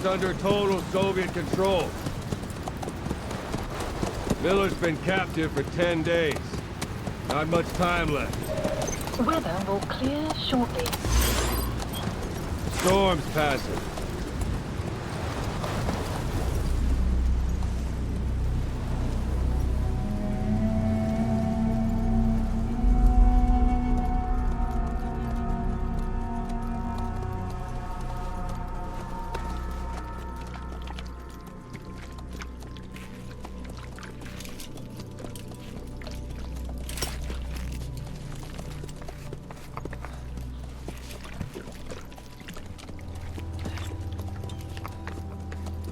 under total Soviet control. Miller's been captive for 10 days. Not much time left. Weather will clear shortly. Storm's passing.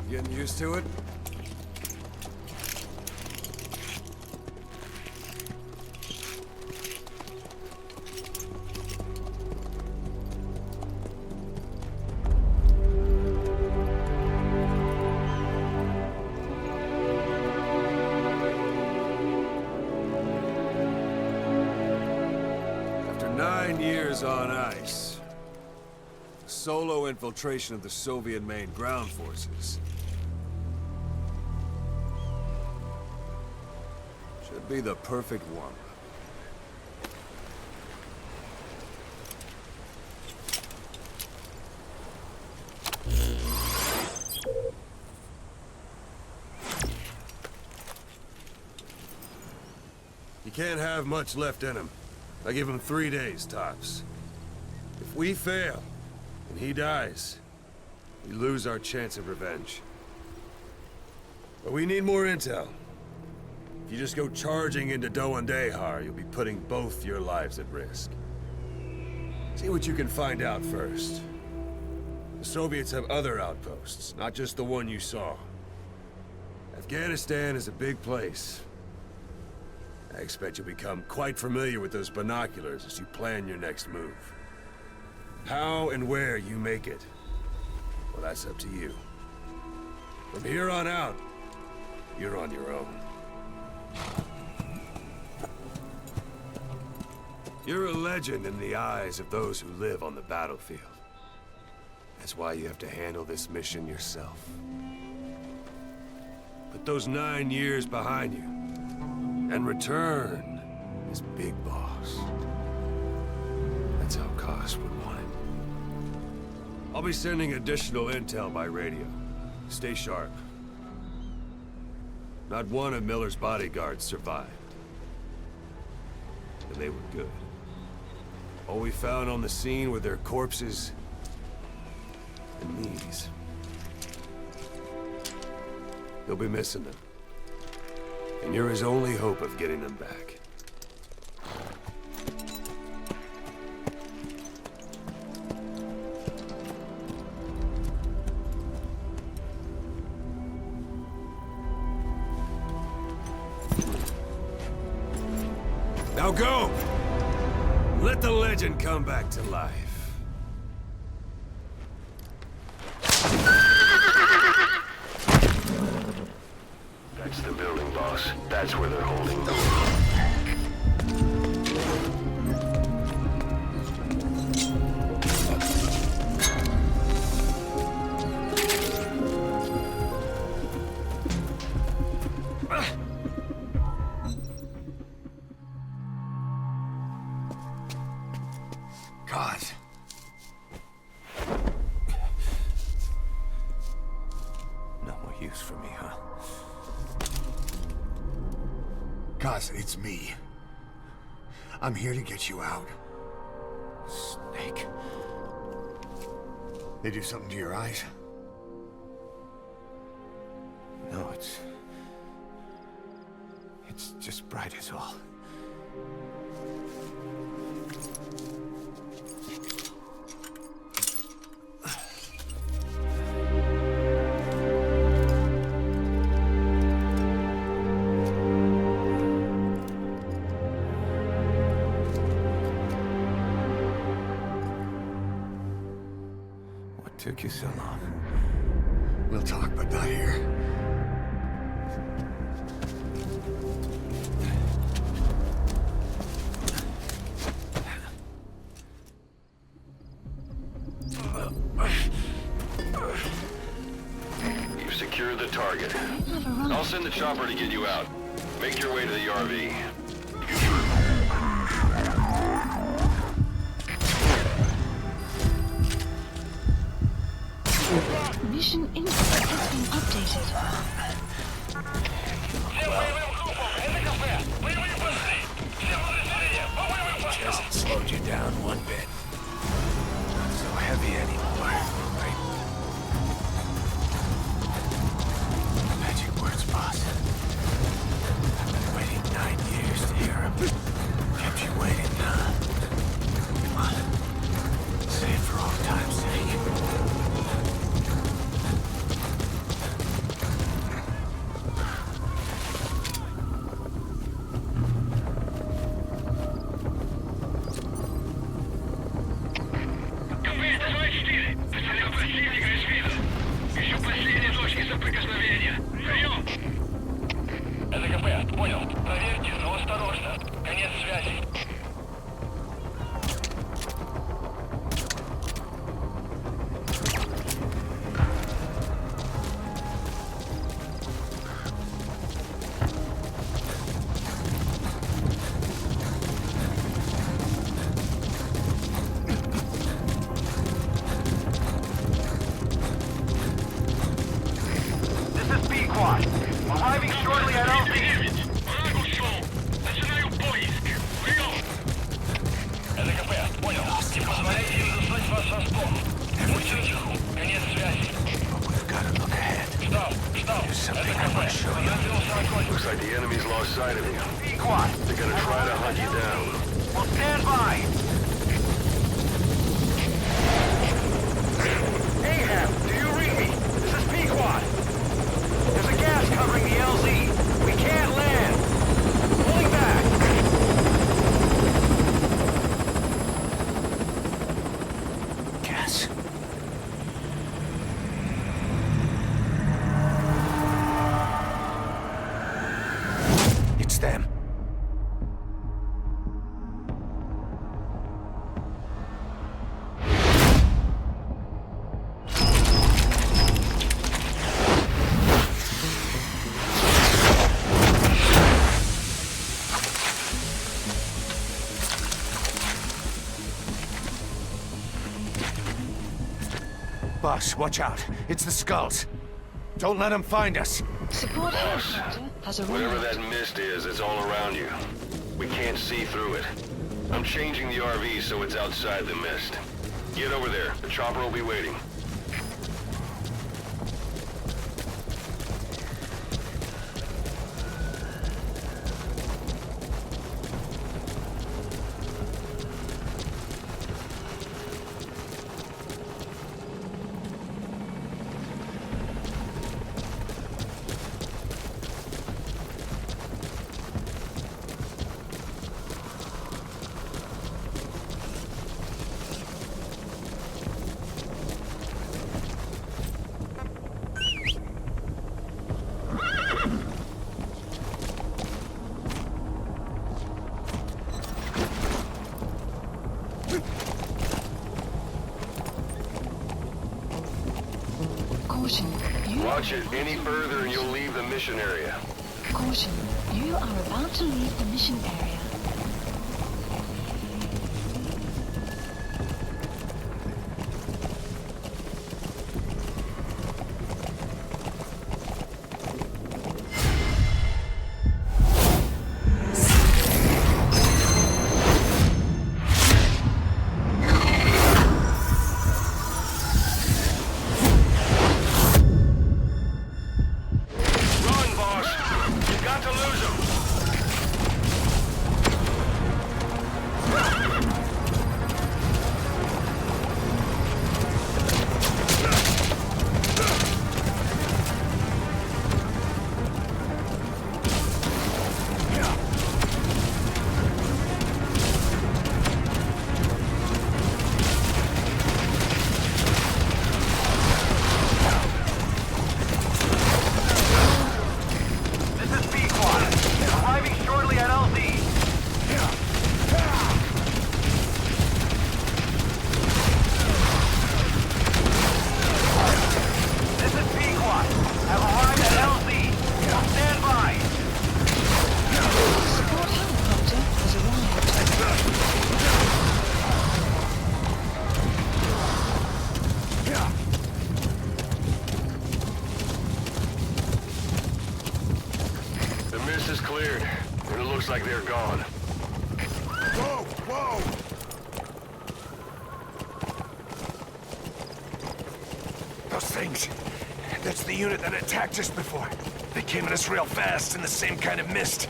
Getting used to it? After 9 years on ice, solo infiltration of the Soviet main ground forces should be the perfect warm-up. You can't have much left in him. I give him 3 days, tops. If we fail, and he dies, we lose our chance of revenge. But we need more intel. If you just go charging into Doandehar, you'll be putting both your lives at risk. See what you can find out first. The Soviets have other outposts, not just the one you saw. Afghanistan is a big place. I expect you'll become quite familiar with those binoculars as you plan your next move. How and where you make it, well, that's up to you. From here on out, you're on your own. You're a legend in the eyes of those who live on the battlefield. That's why you have to handle this mission yourself. Put those 9 years behind you, and return as Big Boss. That's how Koss would want it. I'll be sending additional intel by radio. Stay sharp. Not one of Miller's bodyguards survived. And they were good. All we found on the scene were their corpses and knees. You'll be missing them. And you're his only hope of getting them back. Now go! Let the legend come back to life. That's the building, boss. That's where they're holding them. God. No more use for me, huh? Kaz, it's me. I'm here to get you out. Snake. They do something to your eyes? No, it's just bright as all. What took you so long? We'll talk, but not here. target. I'll send the chopper to get you out. Make your way to the RV. Mission info has been updated. Which hasn't slowed you down one bit. Not so heavy anymore, right? Magic words, boss. I've been waiting 9 years to hear them. Kept you waiting, huh? Come on. Say it for old time's sake. Arriving shortly at LZ. We've got to look ahead. There's something I want to show you. Looks like the enemy's lost sight of you. Be quiet. They're gonna try to hunt you down. Well, stand by. Ahab, do you read me? This is Pequod. There's a gas covering the LZ. We can't land. Pulling back. Gas. It's them. Boss, watch out. It's the Skulls. Don't let them find us. Support helicopter has Whatever arrived. that mist is, it's all around you. We can't see through it. I'm changing the RV so it's outside the mist. Get over there. The chopper will be waiting. Caution. You Watch it any further and you'll leave the mission area. Caution. You are about to leave the mission area. Run, boss! You've got to lose him! Gas is cleared, and it looks like they're gone. Whoa! Whoa! Those things. That's the unit that attacked us before. They came at us real fast in the same kind of mist.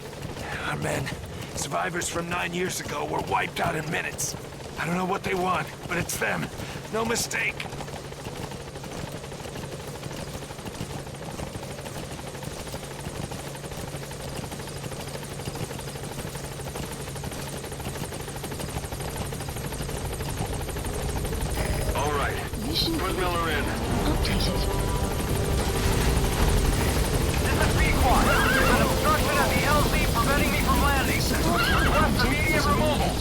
Our men, survivors from 9 years ago, were wiped out in minutes. I don't know what they want, but it's them. No mistake. All right. Mission Put Miller in. updated. This is Pequod. There's an obstruction at the LZ preventing me from landing. Request immediate removal.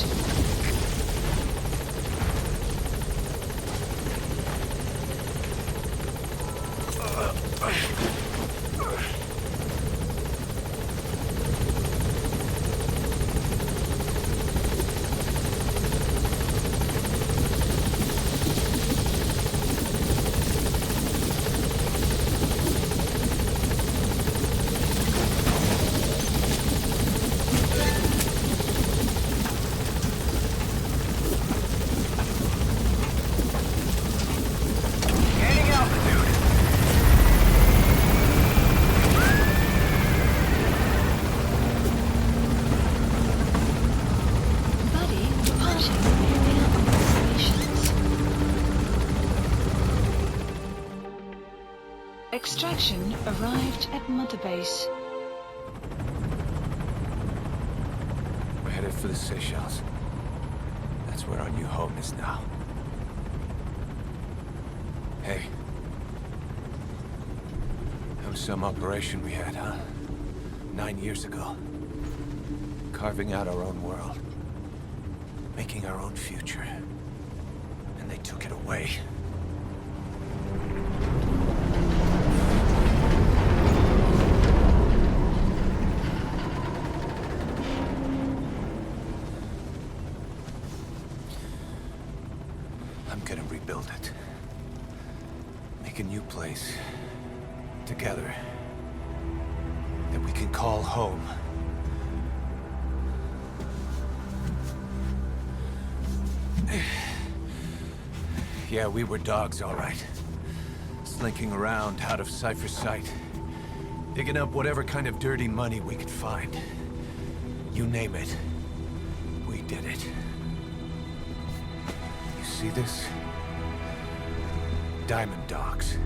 Gaining altitude. Buddy departing area of operations. Extraction arrived at Mother Base. We're headed for the Seychelles. That's where our new home is now. Hey. That was some operation we had, huh? 9 years ago. Carving out our own world. Making our own future. And they took it away. I'm gonna rebuild it. Make a new place. Together. That we can call home. Yeah, we were dogs, all right. Slinking around out of Cypher's sight. Digging up whatever kind of dirty money we could find. You name it. We did it. You see this? Diamond Dogs.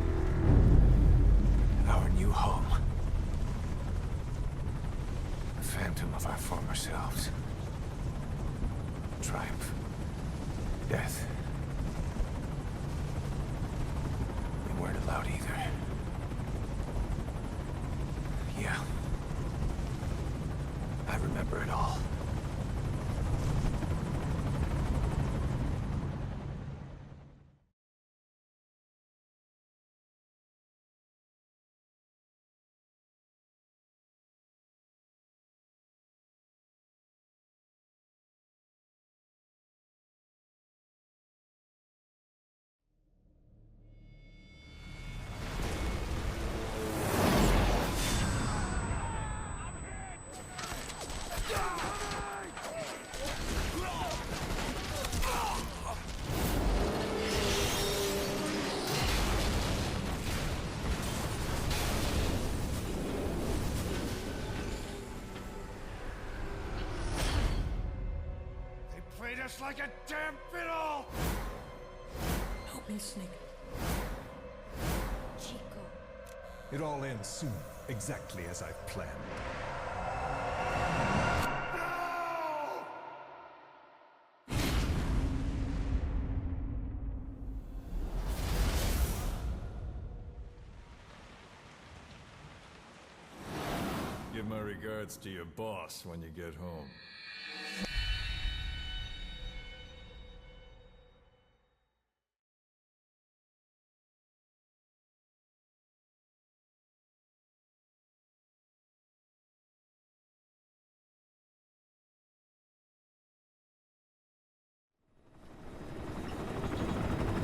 Our new home. A phantom of our former selves. Triumph. Death. We weren't allowed either. Yeah. I remember it all. Played us like a damn fiddle! Help me, Snake. Chico. It all ends soon, exactly as I've planned. Give my regards to your boss when you get home.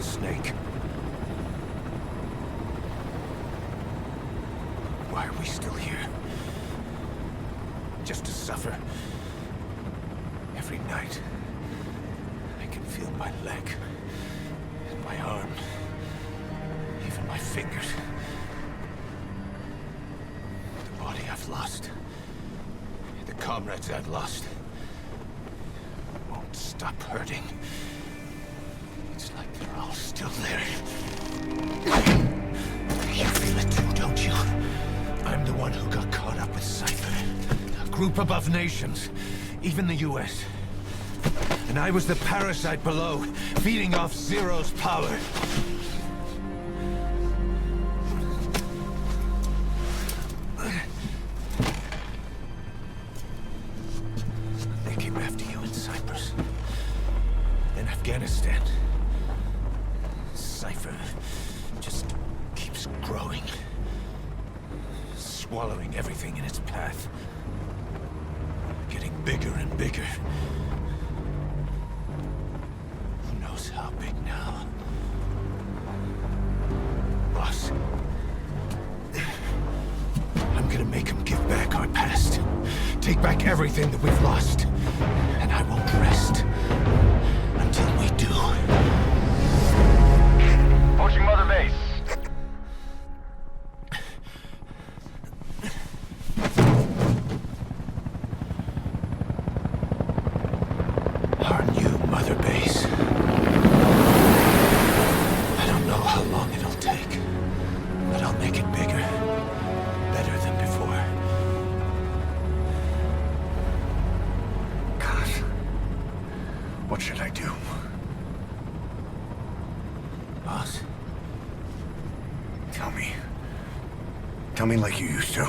Snake. Why are we still here? just to suffer. Every night, I can feel my leg, and my arm, even my fingers. The body I've lost, the comrades I've lost, won't stop hurting. It's like they're all still there. You feel it too, don't you? I'm the one who got caught up with Cypher. A group above nations, even the US. And I was the parasite below, feeding off Zero's power. They came after you in Cyprus. Then Afghanistan. Cypher just keeps growing. Swallowing everything in its path. Getting bigger and bigger. Who knows how big now? Boss. I'm gonna make him give back our past. Take back everything that we've lost. And I won't rest until we do. Approaching Mother Base. Our new Mother Base. I don't know how long it'll take, but I'll make it bigger. Better than before. Gosh. What should I do? Boss? Tell me. Tell me like you used to.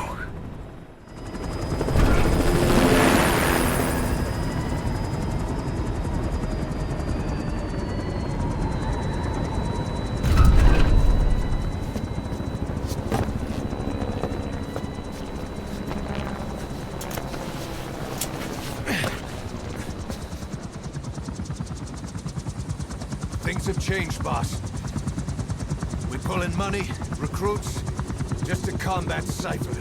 Things have changed, boss. We pull in money, recruits, just to combat Cypher.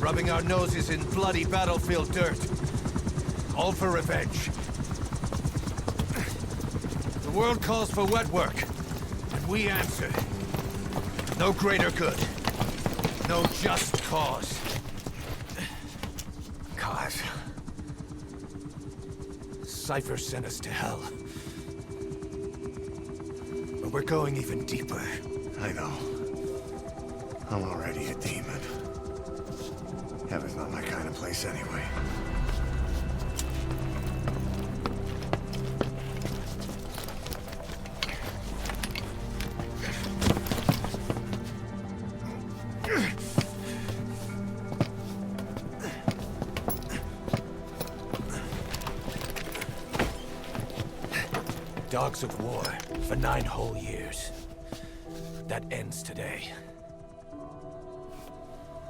Rubbing our noses in bloody battlefield dirt. All for revenge. The world calls for wet work, and we answer. No greater good. No just cause. Cause. Cypher sent us to hell. But we're going even deeper. I know. I'm already a demon. Heaven's not my kind of place anyway. Dogs of war for 9 whole years. That ends today.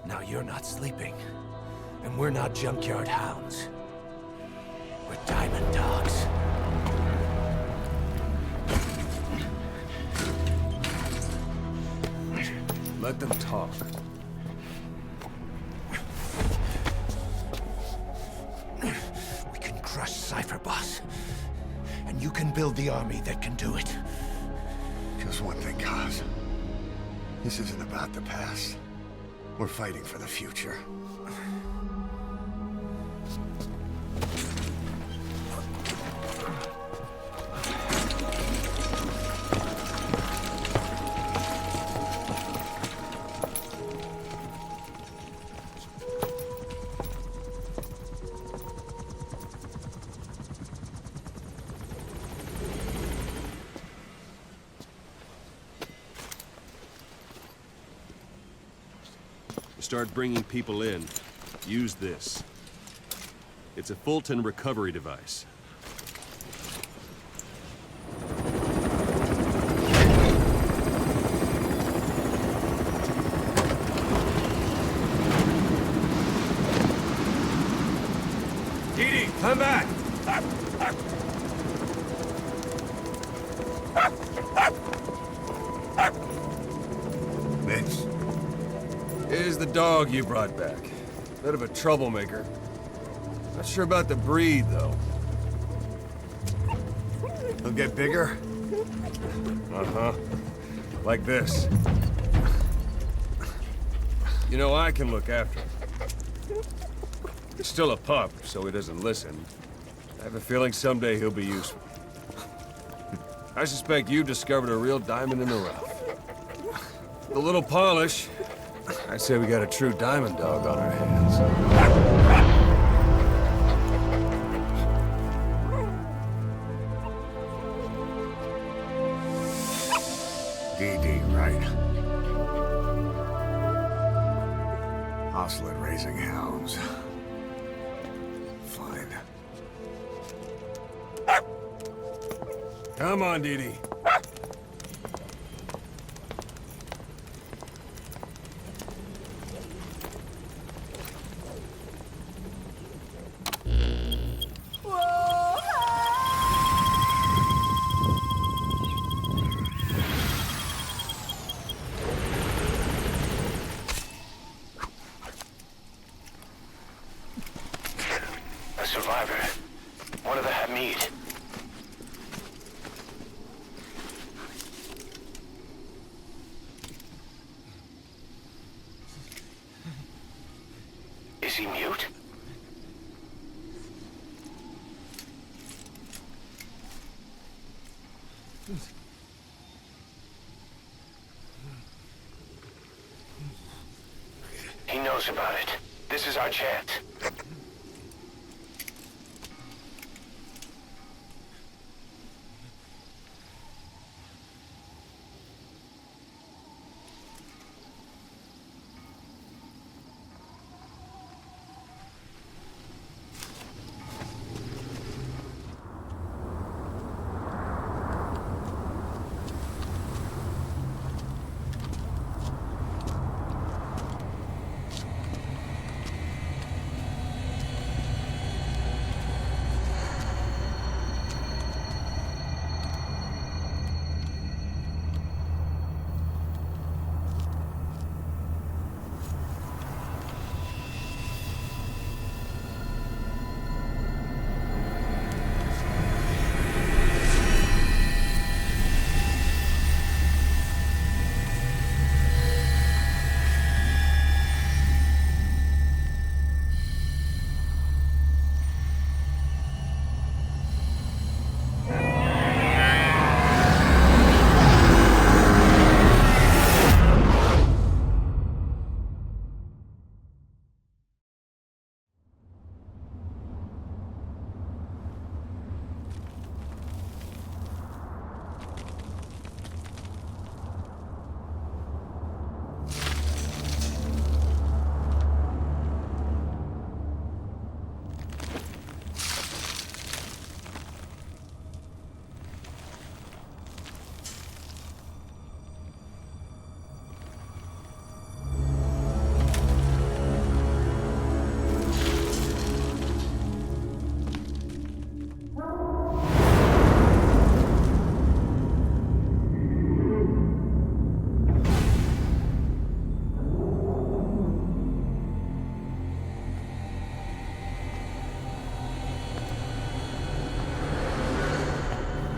Now you're not sleeping, and we're not junkyard hounds. We're diamond dogs. Let them talk. We can crush Cypher, boss. And you can build the army that can do it. Just one thing, Kaz. This isn't about the past. We're fighting for the future. Start bringing people in. Use this. It's a Fulton recovery device. Edie, come back! Vince, Here's the dog you brought back. Bit of a troublemaker. Not sure about the breed, though. He'll get bigger? Uh-huh. Like this. You know, I can look after him. He's still a pup, so he doesn't listen. I have a feeling someday he'll be useful. I suspect you discovered a real diamond in the rough. With a little polish, I'd say we got a true diamond dog on our hands. DD, right? Hostile at raising hounds. Fine. Come on, Dee Dee. A survivor. One of the Hamid. Is he mute? He knows about it. This is our chance.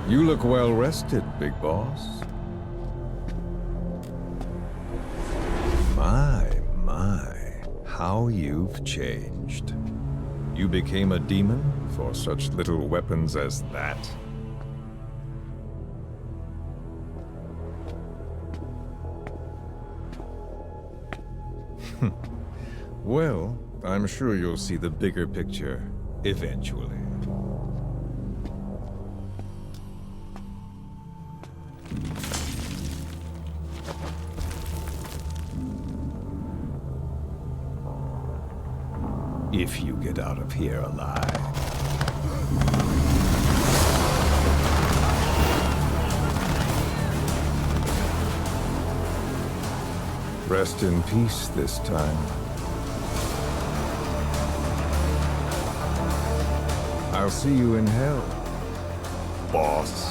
You look well rested, big boss. My, how you've changed. You became a demon for such little weapons as that? Well, I'm sure you'll see the bigger picture eventually. If you get out of here alive. Rest in peace this time. I'll see you in hell, boss.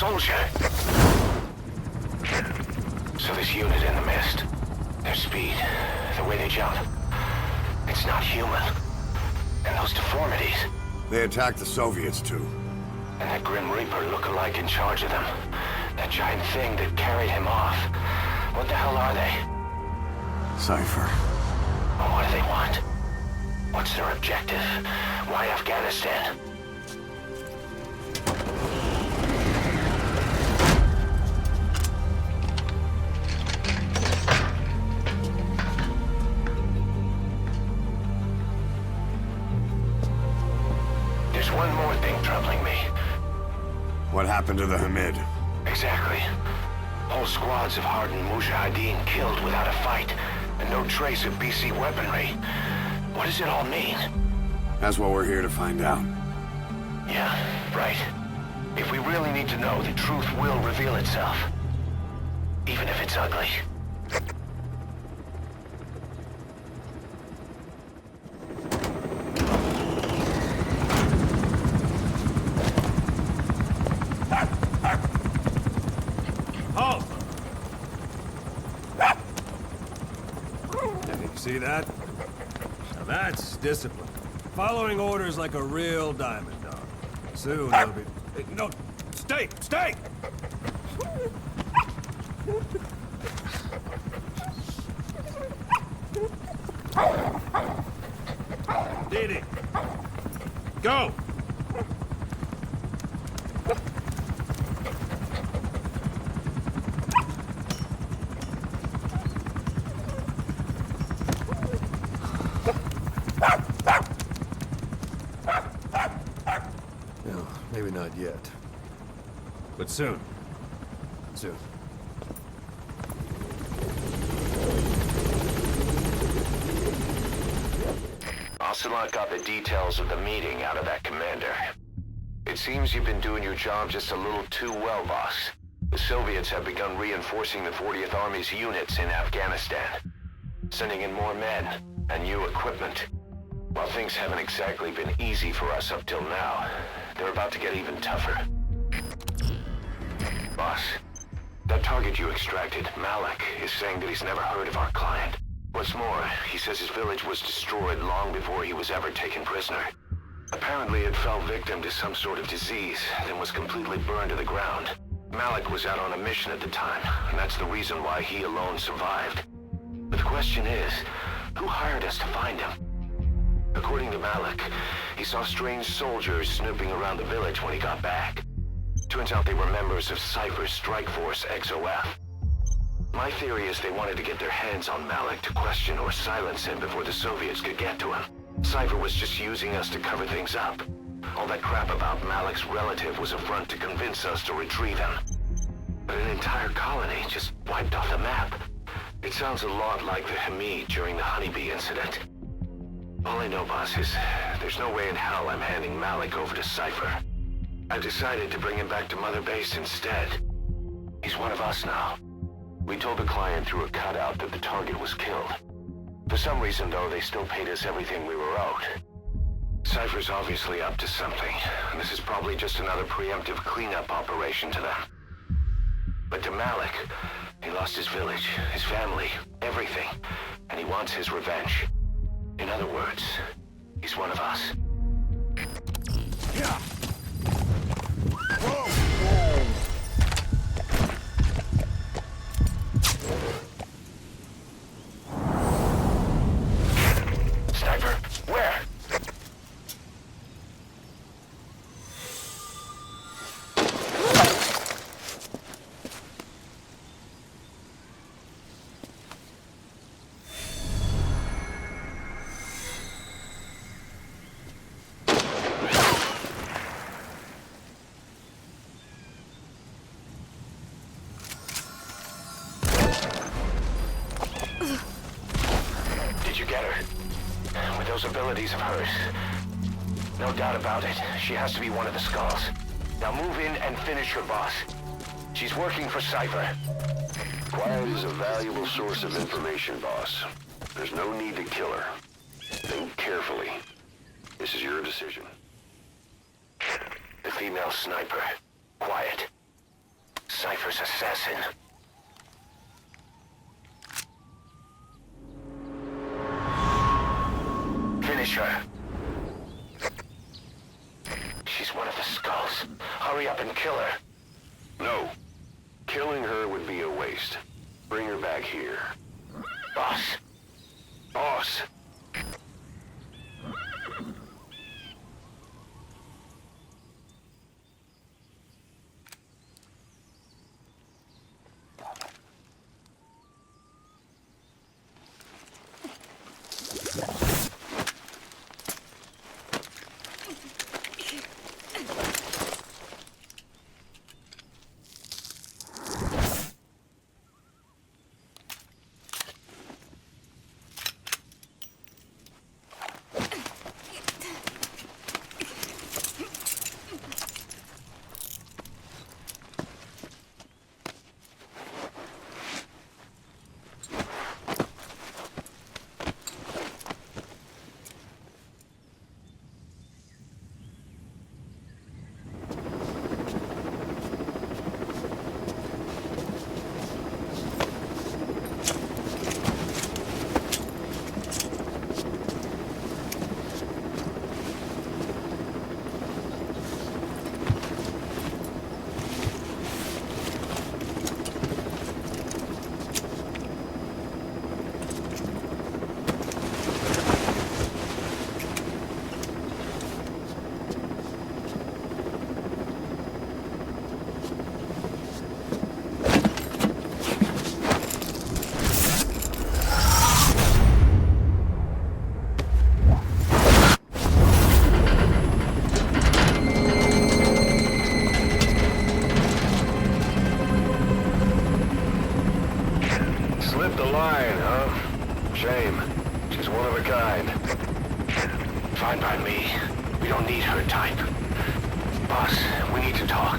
soldier. So this unit in the mist, their speed, the way they jump, it's not human. And those deformities. They attacked the Soviets, too. And that Grim Reaper look-alike in charge of them. That giant thing that carried him off. What the hell are they? Cypher. Well, what do they want? What's their objective? Why Afghanistan? There's one more thing troubling me. What happened to the Hamid? Exactly. Whole squads of hardened Mujahideen killed without a fight, and no trace of BC weaponry. What does it all mean? That's what we're here to find out. Yeah, right. If we really need to know, the truth will reveal itself. Even if it's ugly. Halt! See that? Now that's discipline. Following orders like a real diamond dog. Soon it'll be... Hey, no! Stay! Stay! Didi! Go! No, maybe not yet. But soon. Soon. Ocelot got the details of the meeting out of that commander. It seems you've been doing your job just a little too well, boss. The Soviets have begun reinforcing the 40th Army's units in Afghanistan, sending in more men and new equipment. While things haven't exactly been easy for us up till now, they're about to get even tougher. Boss, that target you extracted, Malik, is saying that he's never heard of our client. What's more, he says his village was destroyed long before he was ever taken prisoner. Apparently it fell victim to some sort of disease, then was completely burned to the ground. Malik was out on a mission at the time, and that's the reason why he alone survived. But the question is, who hired us to find him? According to Malik, he saw strange soldiers snooping around the village when he got back. Turns out they were members of Cypher's strike force, XOF. My theory is they wanted to get their hands on Malik to question or silence him before the Soviets could get to him. Cypher was just using us to cover things up. All that crap about Malik's relative was a front to convince us to retrieve him. But an entire colony just wiped off the map. It sounds a lot like the Hamid during the Honeybee incident. All I know, boss, is there's no way in hell I'm handing Malik over to Cypher. I've decided to bring him back to Mother Base instead. He's one of us now. We told the client through a cutout that the target was killed. For some reason, though, they still paid us everything we were owed. Cypher's obviously up to something, and this is probably just another preemptive cleanup operation to them. But to Malik, he lost his village, his family, everything, and he wants his revenge. In other words, he's one of us. Yeah. Sniper, where? Did you get her? With those abilities of hers. No doubt about it. She has to be one of the Skulls. Now move in and finish her, boss. She's working for Cypher. Quiet is a valuable source of information, boss. There's no need to kill her. Think carefully. This is your decision. The female sniper. Quiet. Cypher's assassin. Finish her. She's one of the Skulls. Hurry up and kill her. No. Killing her would be a waste. Bring her back here. Boss. Boss! Slipped the line, huh? Shame. She's one of a kind. Fine by me. We don't need her type. Boss, we need to talk.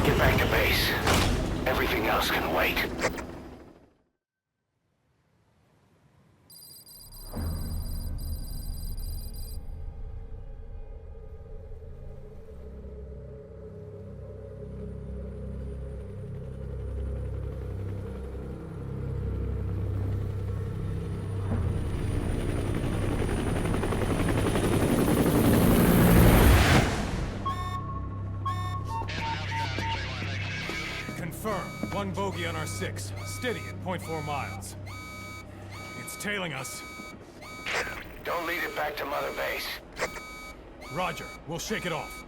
Get back to base. Everything else can wait. One bogey on our 6. Steady at 0.4 miles. It's tailing us. Don't lead it back to Mother Base. Roger. We'll shake it off.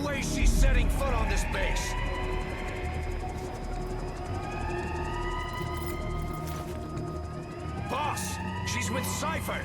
way she's setting foot on this base! Boss! She's with Cypher!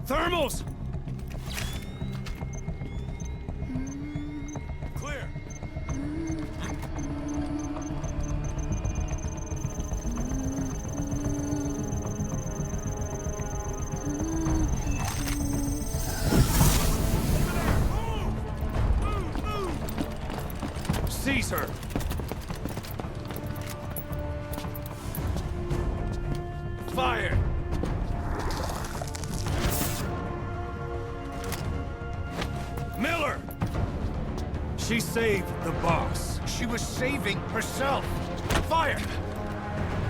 Thermals! Clear. Seize her! Fire! Miller! She saved the boss. She was saving herself! Fire!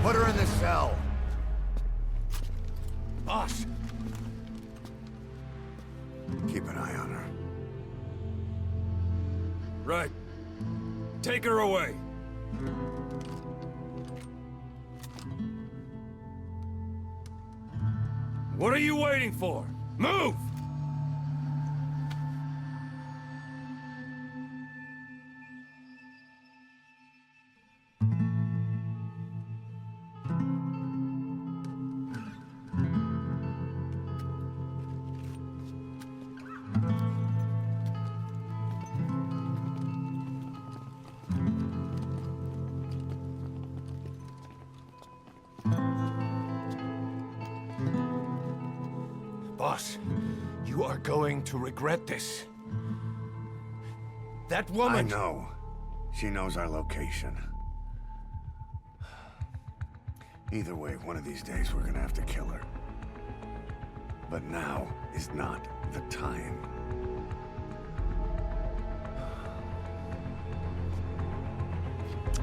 Put her in the cell. Boss! Keep an eye on her. Right. Take her away. What are you waiting for? Move! Boss, you are going to regret this. That woman... I know. She knows our location. Either way, one of these days we're gonna have to kill her. But now is not the time.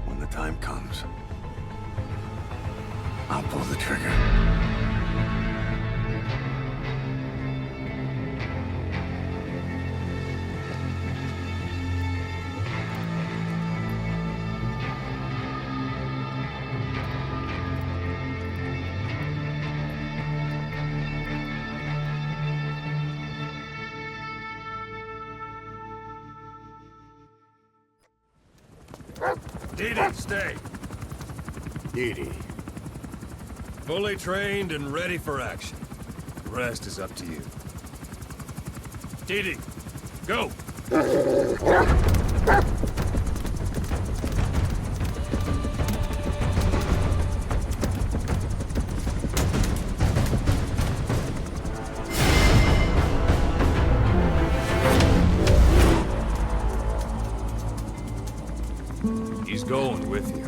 When the time comes, I'll pull the trigger. Didi, stay. Didi. Fully trained and ready for action. The rest is up to you. Didi, go! He's going with you.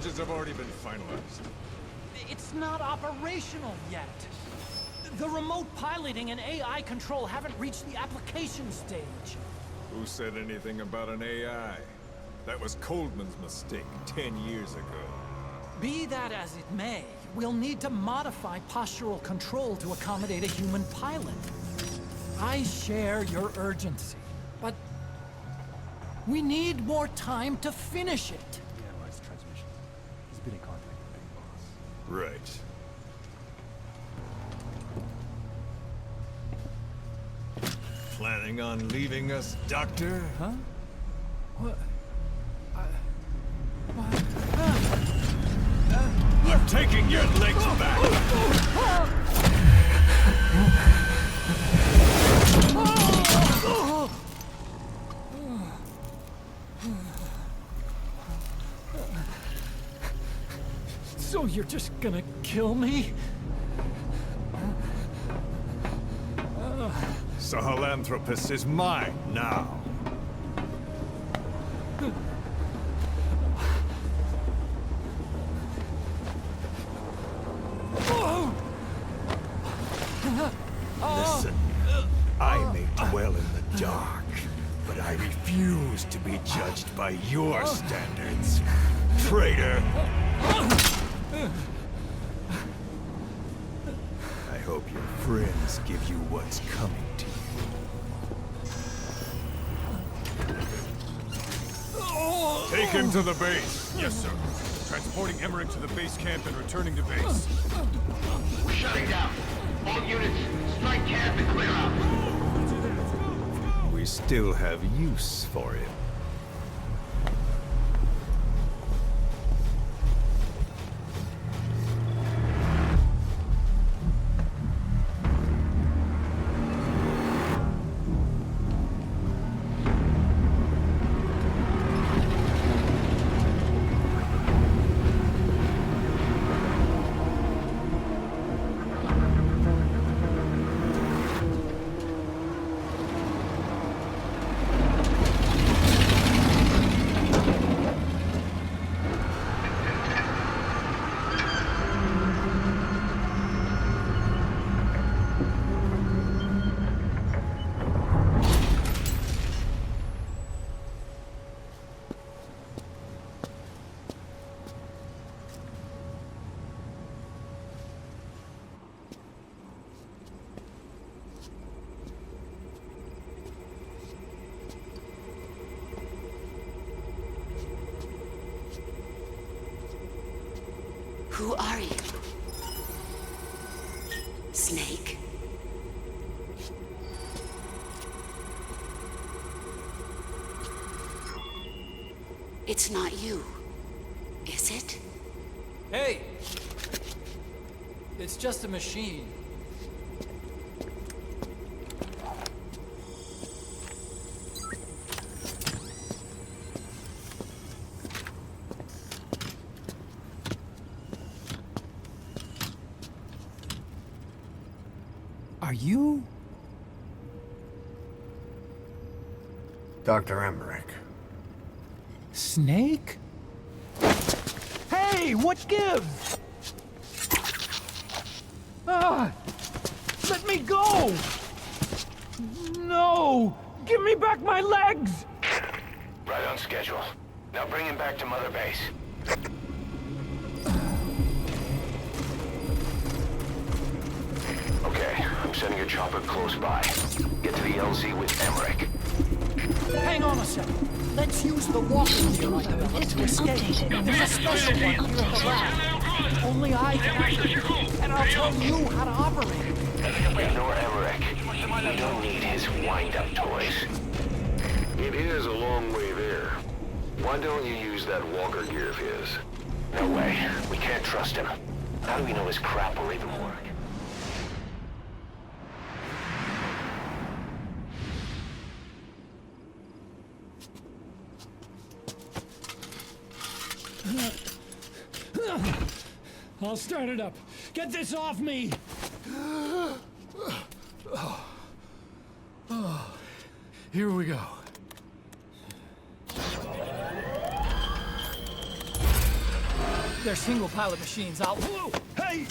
engines have already been finalized. It's not operational yet. The remote piloting and AI control haven't reached the application stage. Who said anything about an AI? That was Coldman's mistake 10 years ago. Be that as it may, we'll need to modify postural control to accommodate a human pilot. I share your urgency, but we need more time to finish it. We analyzed transmission. He's been in contact with Big Boss. Right. Planning on leaving us, Doctor? Huh? What? I'm taking your legs back! So you're just gonna kill me? Sahelanthropus is mine now. Listen, I may dwell in the dark, but I refuse to be judged by your standards, traitor! I hope your friends give you what's coming to you. Take him to the base. Yes, sir. Transporting Emmerich to the base camp and returning to base. We're shutting down. All units, strike camp and clear out. We still have use for him. Who are you? Snake? It's not you, is it? Hey! It's just a machine. Are you? Dr. Emmerich. Snake? Hey, what gives? Ah! Let me go! No! Give me back my legs! Right on schedule. Now bring him back to Mother Base. Okay, I'm sending a chopper close by. Get to the LZ with Emmerich. Hang on a second. Let's use the walking gear I developed to escape. There's a special one here at the lab. Only I can activate, and I'll tell you how to operate it. Ignore Emmerich. You don't need his wind-up toys. It is a long way there. Why don't you use that walker gear of his? No way. We can't trust him. How do we know his crap will even work? I'll start it up. Get this off me! Here we go. They're single pilot machines. I'll... Hey!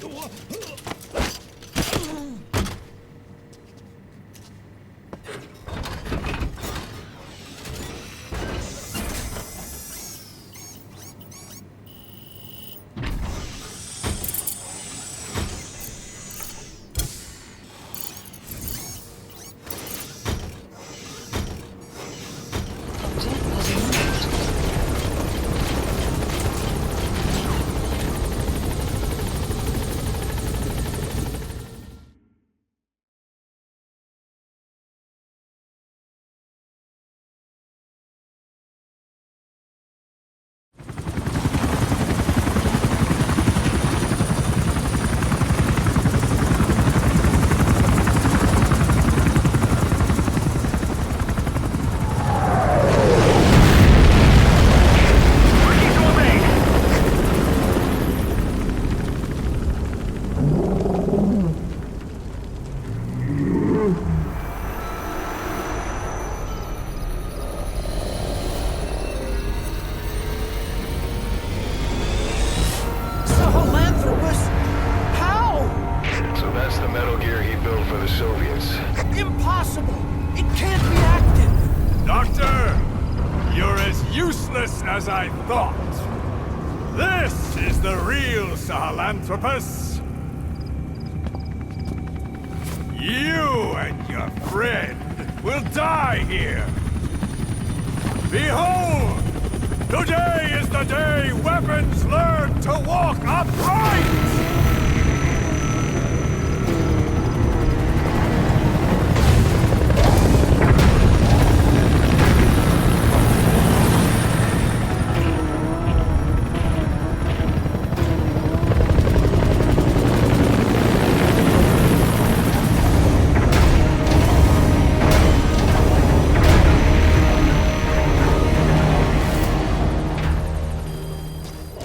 Impossible! It can't be active! Doctor! You're as useless as I thought! This is the real Sahelanthropus! You and your friend will die here! Behold! Today is the day weapons learn to walk upright!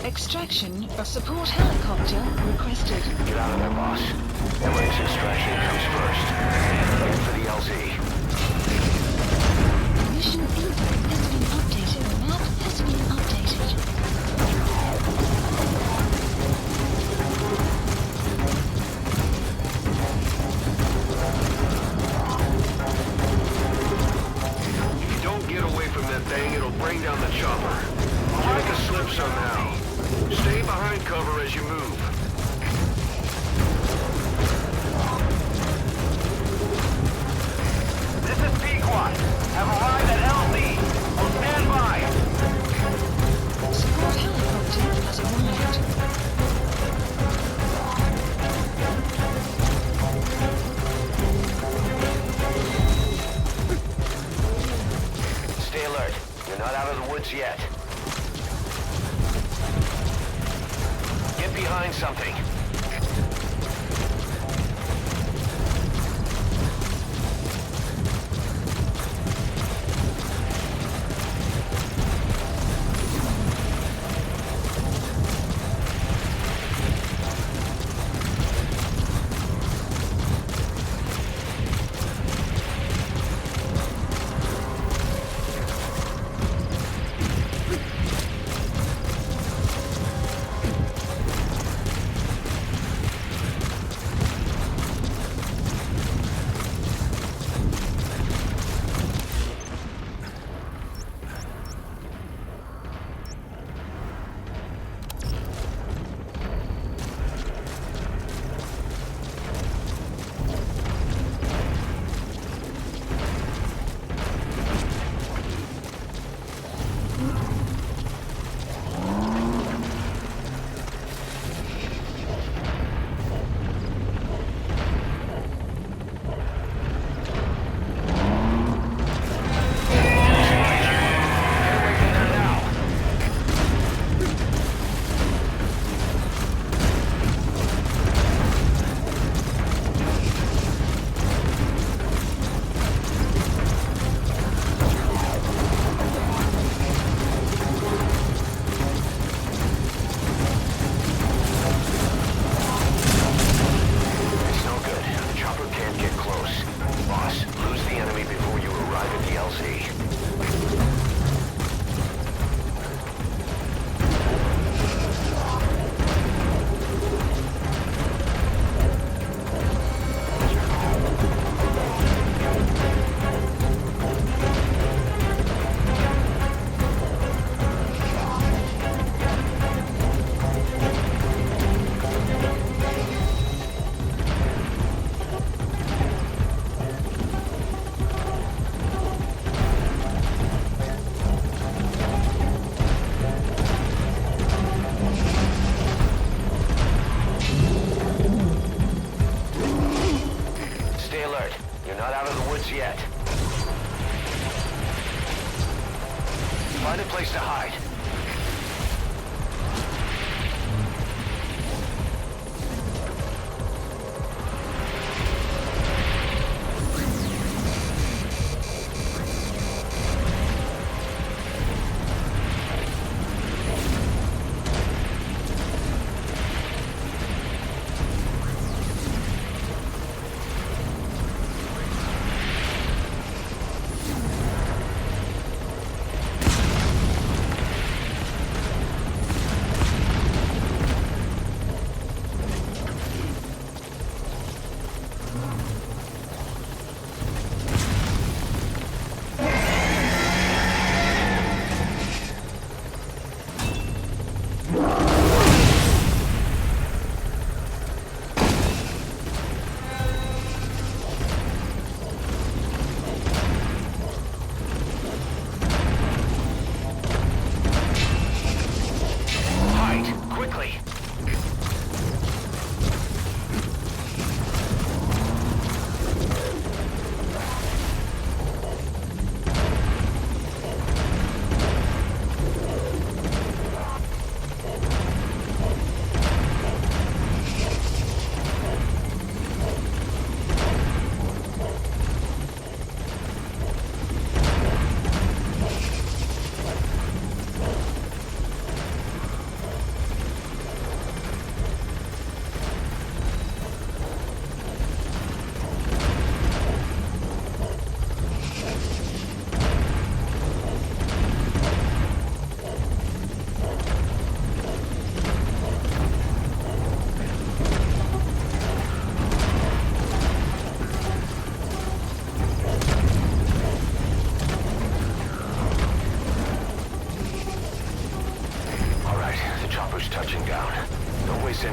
Extraction of support helicopter.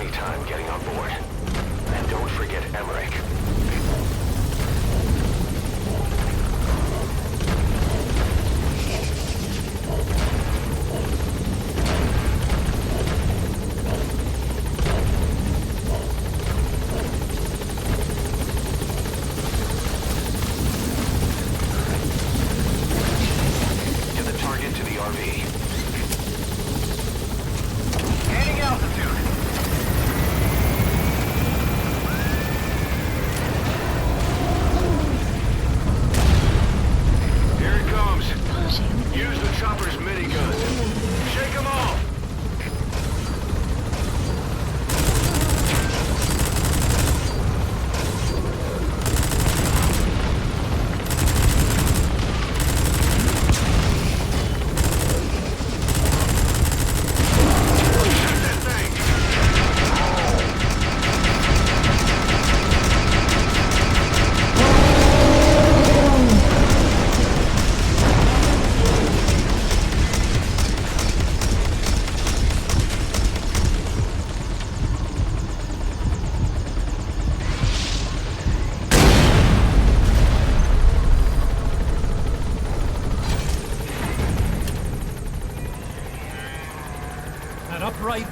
any time getting on board. And don't forget Emmerich.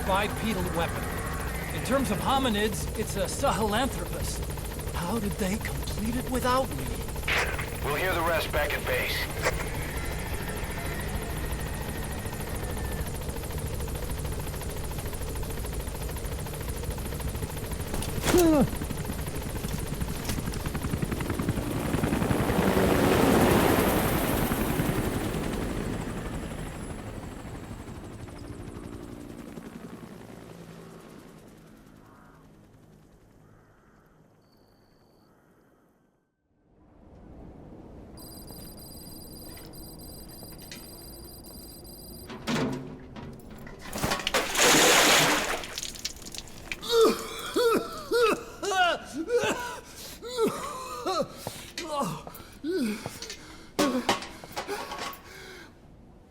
Bipedal weapon. In terms of hominids, it's a Sahelanthropus. How did they complete it without me? We'll hear the rest back at base.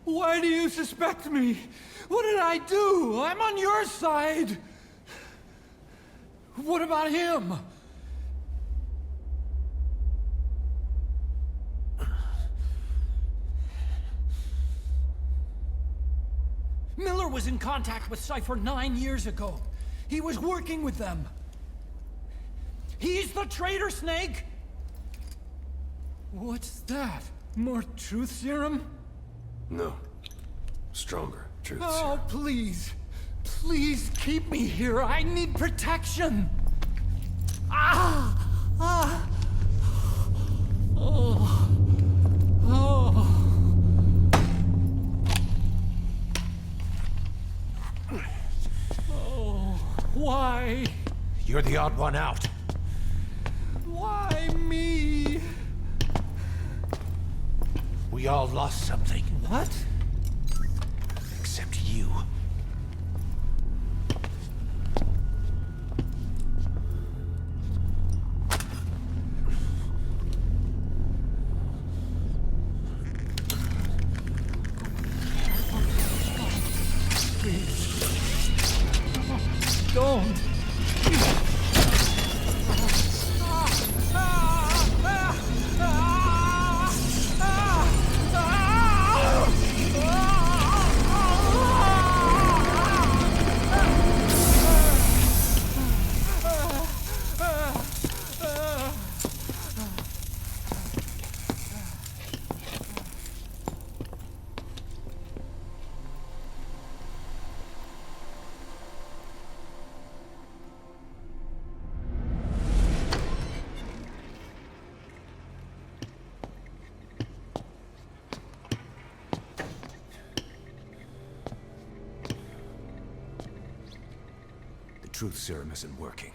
Why do you suspect me? What did I do? I'm on your side. What about him? Miller was in contact with Cypher 9 years ago. He was working with them. He's the traitor, Snake! What's that? More truth serum? No. Stronger truth Oh, serum. please. Please keep me here. I need protection. Ah! Ah! Oh. Oh. Oh. Why? You're the odd one out. Why me? We all lost something. What? Except you. Please. Don't. Truth serum isn't working.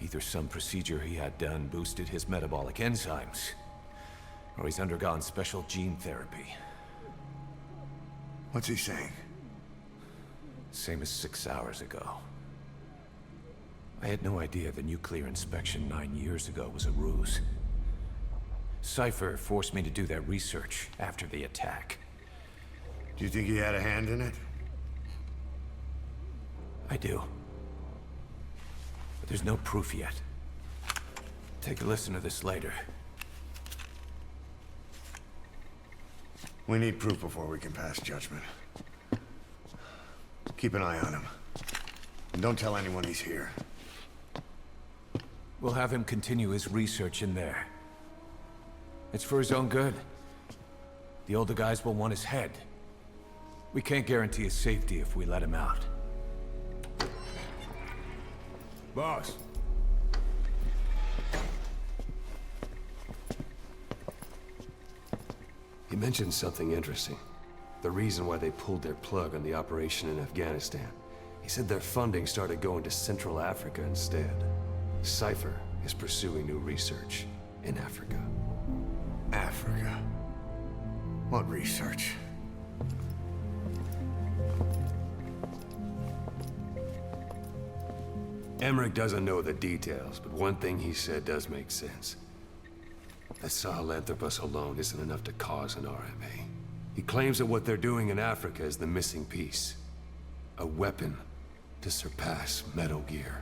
Either some procedure he had done boosted his metabolic enzymes, or he's undergone special gene therapy. What's he saying? Same as 6 hours ago. I had no idea the nuclear inspection 9 years ago was a ruse. Cypher forced me to do that research after the attack. Do you think he had a hand in it? I do. There's no proof yet. Take a listen to this later. We need proof before we can pass judgment. Keep an eye on him. And don't tell anyone he's here. We'll have him continue his research in there. It's for his own good. The older guys will want his head. We can't guarantee his safety if we let him out. Boss. He mentioned something interesting. The reason why they pulled their plug on the operation in Afghanistan. He said their funding started going to Central Africa instead. Cypher is pursuing new research in Africa. Africa? What research? Emmerich doesn't know the details, but one thing he said does make sense. That Sahelanthropus alone isn't enough to cause an RMA. He claims that what they're doing in Africa is the missing piece. A weapon to surpass Metal Gear.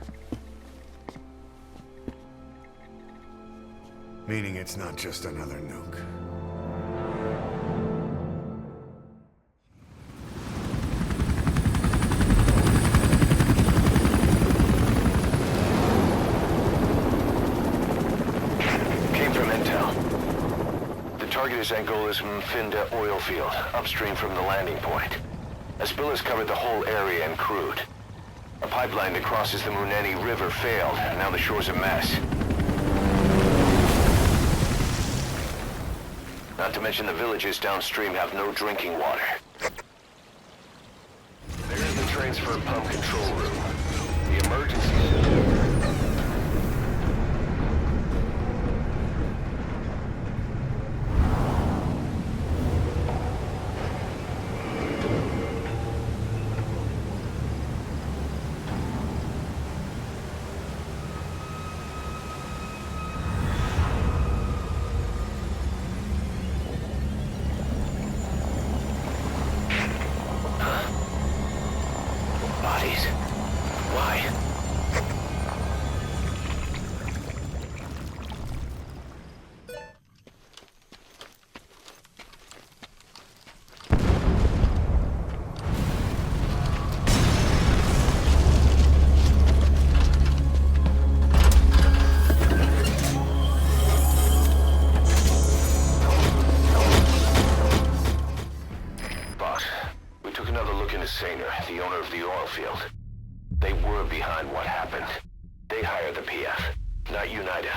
Meaning it's not just another nuke. Target is Angola's Mfinda oil field, upstream from the landing point. A spill has covered the whole area and crude. A pipeline that crosses the Muneni River failed, and now the shore's a mess. Not to mention the villages downstream have no drinking water. They're in the transfer pump control room. The emergency system. The owner of the oil field. They were behind what happened. They hired the PF, not United.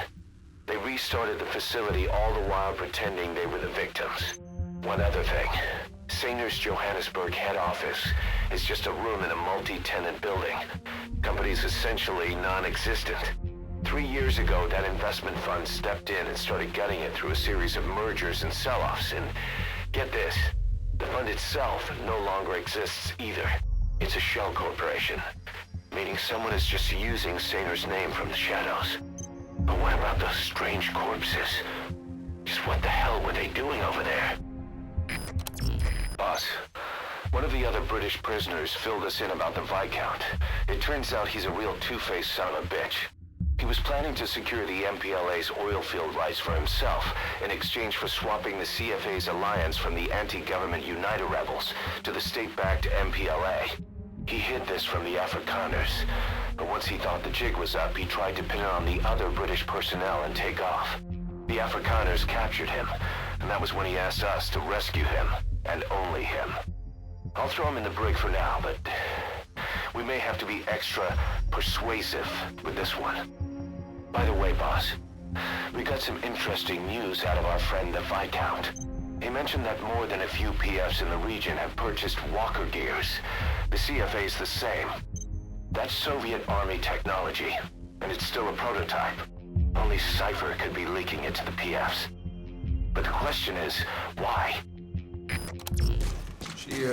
They restarted the facility all the while pretending they were the victims. One other thing. Saner's Johannesburg head office is just a room in a multi-tenant building. Company's essentially non-existent. 3 years ago, that investment fund stepped in and started gutting it through a series of mergers and sell-offs. And get this, the fund itself no longer exists either. It's a shell corporation, meaning someone is just using Saner's name from the shadows. But what about those strange corpses? Just what the hell were they doing over there? Boss, one of the other British prisoners filled us in about the Viscount. It turns out he's a real two-faced son of a bitch. He was planning to secure the MPLA's oil field rights for himself in exchange for swapping the CFA's alliance from the anti-government United rebels to the state-backed MPLA. He hid this from the Afrikaners, but once he thought the jig was up, he tried to pin it on the other British personnel and take off. The Afrikaners captured him, and that was when he asked us to rescue him, and only him. I'll throw him in the brig for now, but we may have to be extra persuasive with this one. By the way, boss, we got some interesting news out of our friend the Viscount. He mentioned that more than a few PFs in the region have purchased walker gears. The CFA's the same. That's Soviet Army technology, and it's still a prototype. Only Cypher could be leaking it to the PFs. But the question is, why? She,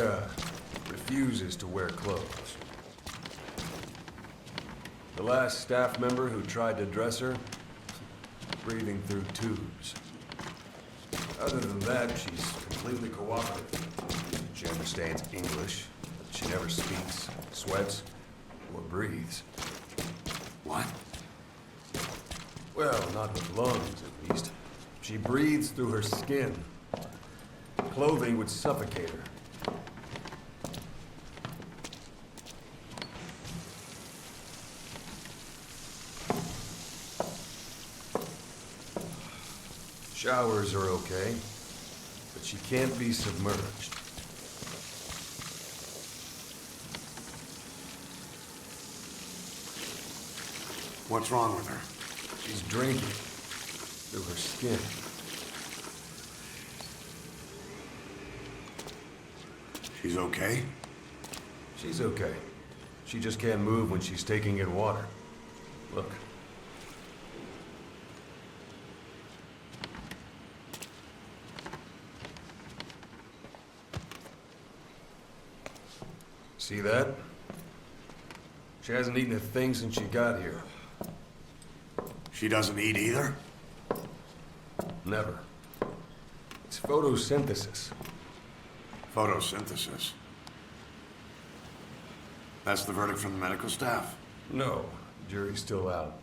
refuses to wear clothes. The last staff member who tried to dress her, breathing through tubes. Other than that, she's completely cooperative. She understands English, but she never speaks, sweats, or breathes. What? Well, not with lungs, at least. She breathes through her skin. Clothing would suffocate her. Showers are okay, but she can't be submerged. What's wrong with her? She's drinking through her skin. She's okay? She's okay. She just can't move when she's taking in water. Look. See that? She hasn't eaten a thing since she got here. She doesn't eat either? Never. It's photosynthesis. Photosynthesis. That's the verdict from the medical staff? No, jury's still out.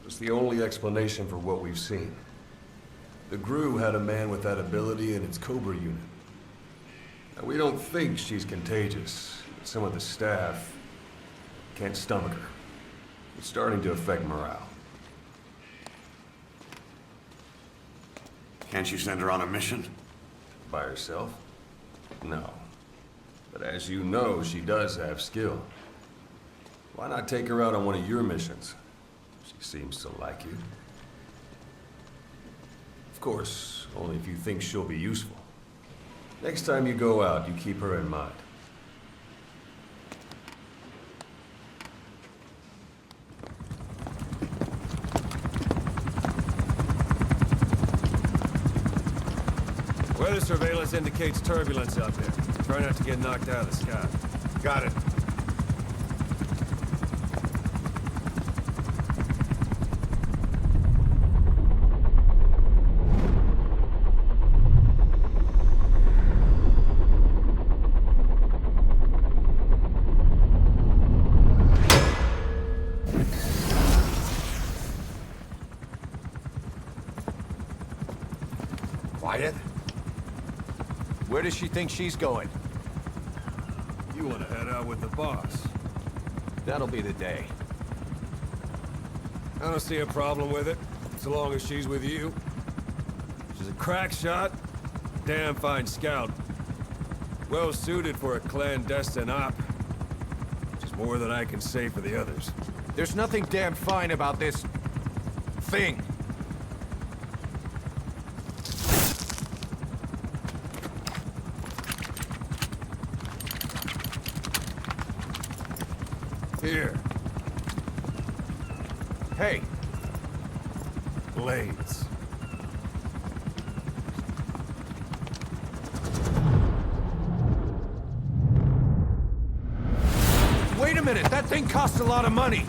It's the only explanation for what we've seen. The GRU had a man with that ability in its Cobra unit. Now, we don't think she's contagious. Some of the staff can't stomach her. It's starting to affect morale. Can't you send her on a mission? By herself? No. But as you know, she does have skill. Why not take her out on one of your missions? She seems to like you. Of course, only if you think she'll be useful. Next time you go out, you keep her in mind. Weather surveillance indicates turbulence out there. Try not to get knocked out of the sky. Got it. Quiet? Where does she think she's going? You want to head out with the boss? That'll be the day. I don't see a problem with it, so long as she's with you. She's a crack shot, damn fine scout. Well suited for a clandestine op. Which is more than I can say for the others. There's nothing damn fine about this... thing. Here. Hey. Blades. Wait a minute, that thing costs a lot of money.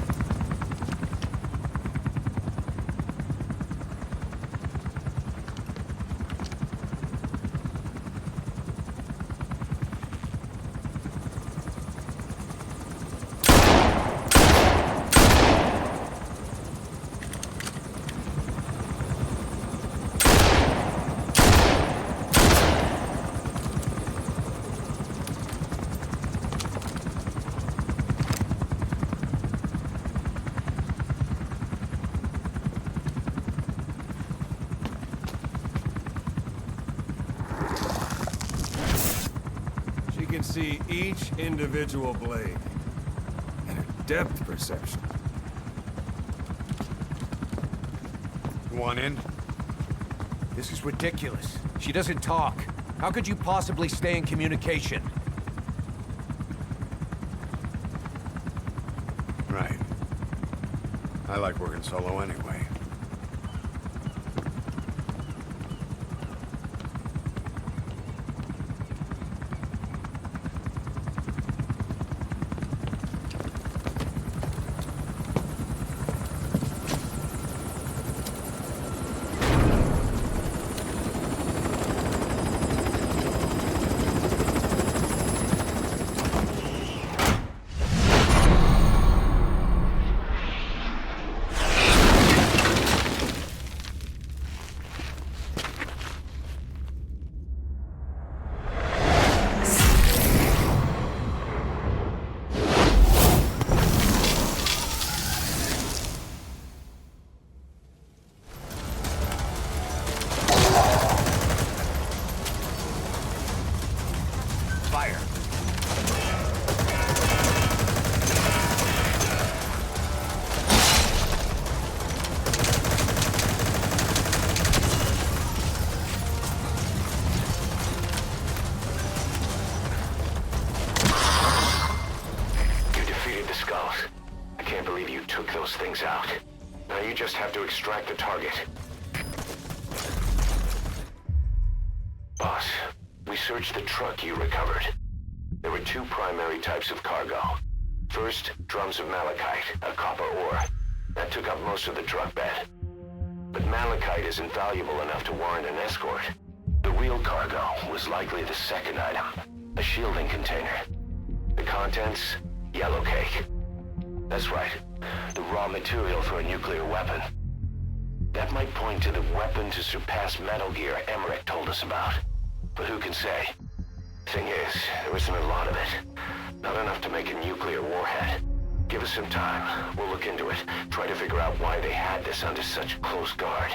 Can see each individual blade and a depth perception. You want in? This is ridiculous. She doesn't talk. How could you possibly stay in communication? Right. I like working solo anyway. those things out. Now you just have to extract the target. Boss, we searched the truck you recovered. There were two primary types of cargo. First, drums of malachite, a copper ore. That took up most of the truck bed. But malachite isn't valuable enough to warrant an escort. The real cargo was likely the second item, a shielding container. The contents, yellow cake. That's right, the raw material for a nuclear weapon. That might point to the weapon to surpass Metal Gear Emmerich told us about. But who can say? Thing is, there isn't a lot of it. Not enough to make a nuclear warhead. Give us some time. We'll look into it. Try to figure out why they had this under such close guard.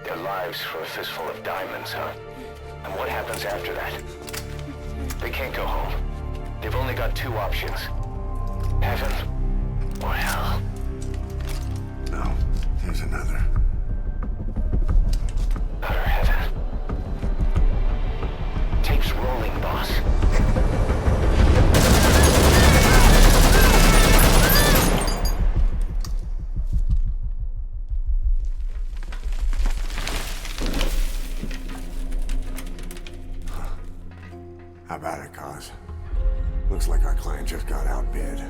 Their lives for a fistful of diamonds, huh? And what happens after that? They can't go home. They've only got two options. Heaven or hell. No, there's another. Utter heaven. Tape's rolling, boss. How about it, Cos? Looks like our client just got outbid.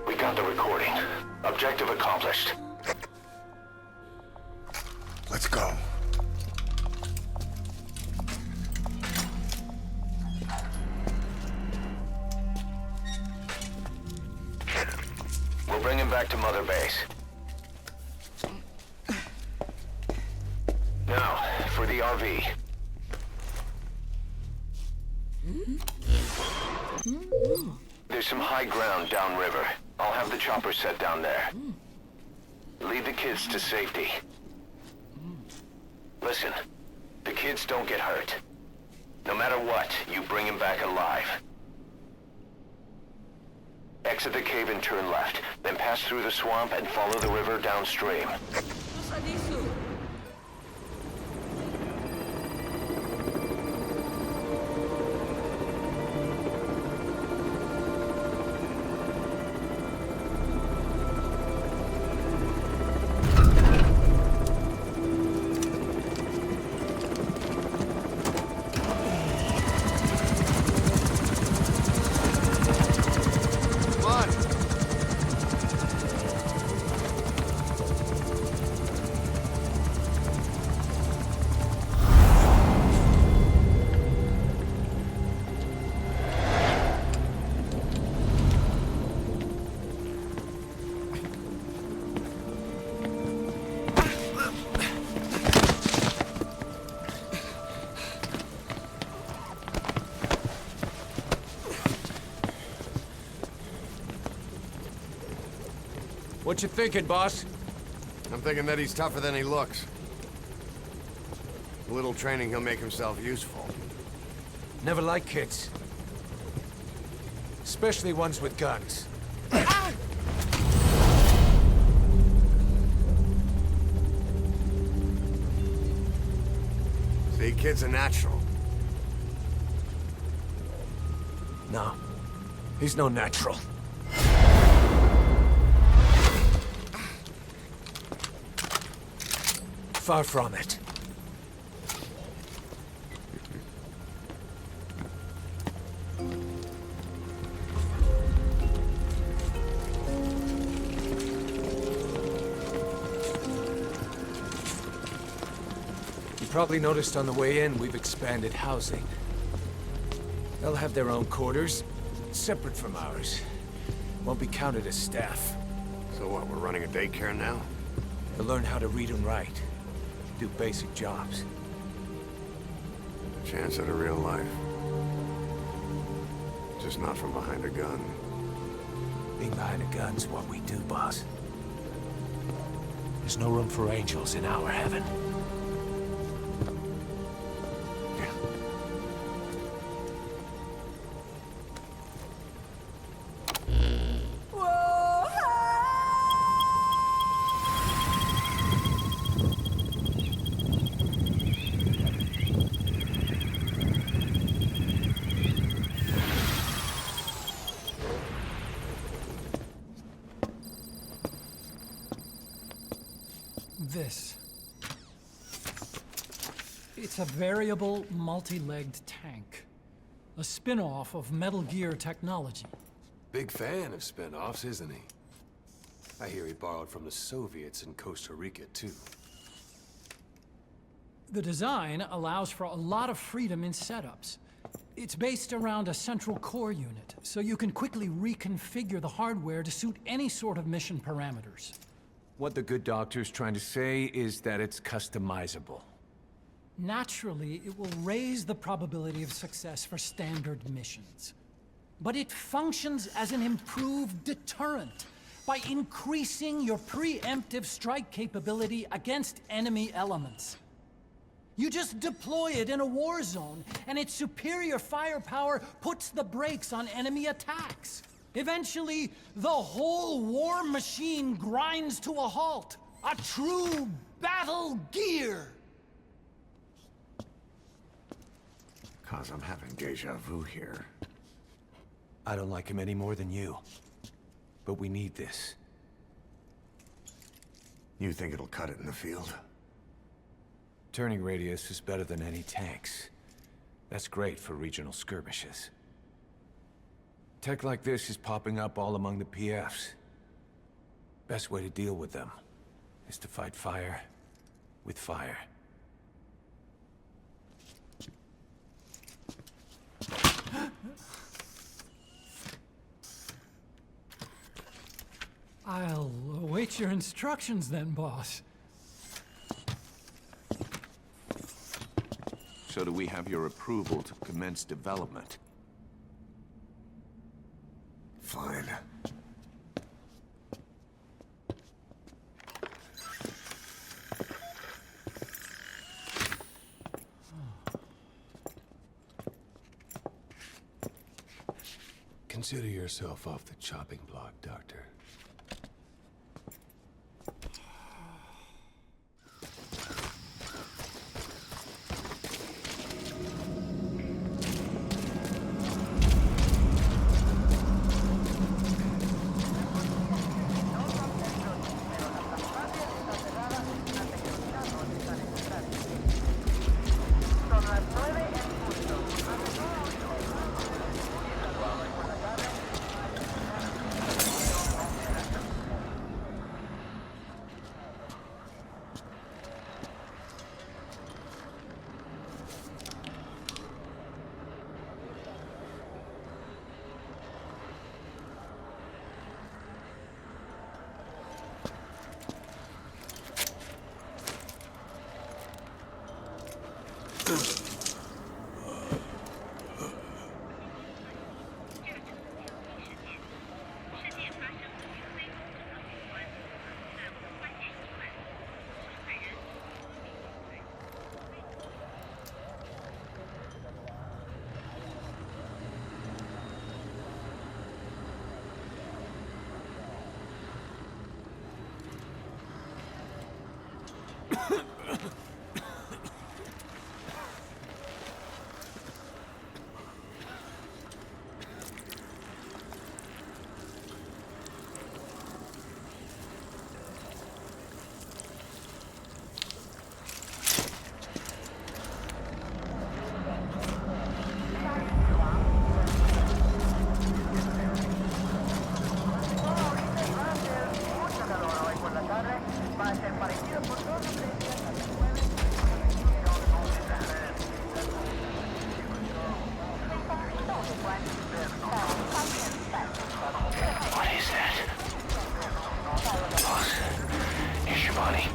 We got the recording. Objective accomplished. Let's go. We'll bring him back to Mother Base. Now, for the RV. There's some high ground downriver. I'll have the chopper set down there. Lead the kids to safety. Listen, the kids don't get hurt. No matter what, you bring them back alive. Exit the cave and turn left, then pass through the swamp and follow the river downstream. What you thinking, boss? I'm thinking that he's tougher than he looks. A little training, he'll make himself useful. Never liked kids. Especially ones with guns. kid's a natural. No. He's no natural. Far from it. You probably noticed on the way in, we've expanded housing. They'll have their own quarters, separate from ours. Won't be counted as staff. So what, we're running a daycare now? They'll learn how to read and write. Do basic jobs. Chance at a real life. Just not from behind a gun. Being behind a gun's what we do, boss. There's no room for angels in our heaven. This. It's a variable, multi-legged tank. A spin-off of Metal Gear technology. Big fan of spin-offs, isn't he? I hear he borrowed from the Soviets in Costa Rica, too. The design allows for a lot of freedom in setups. It's based around a central core unit, so you can quickly reconfigure the hardware to suit any sort of mission parameters. What the good doctor's trying to say is that it's customizable. Naturally, it will raise the probability of success for standard missions. But it functions as an improved deterrent by increasing your preemptive strike capability against enemy elements. You just deploy it in a war zone, and its superior firepower puts the brakes on enemy attacks. Eventually, the whole war machine grinds to a halt. A true battle gear! Cause I'm having deja vu here. I don't like him any more than you. But we need this. You think it'll cut it in the field? Turning radius is better than any tanks. That's great for regional skirmishes. Tech like this is popping up all among the PFs. Best way to deal with them is to fight fire with fire. I'll await your instructions then, boss. So do we have your approval to commence development? Fine. Consider yourself off the chopping block, Doctor. money.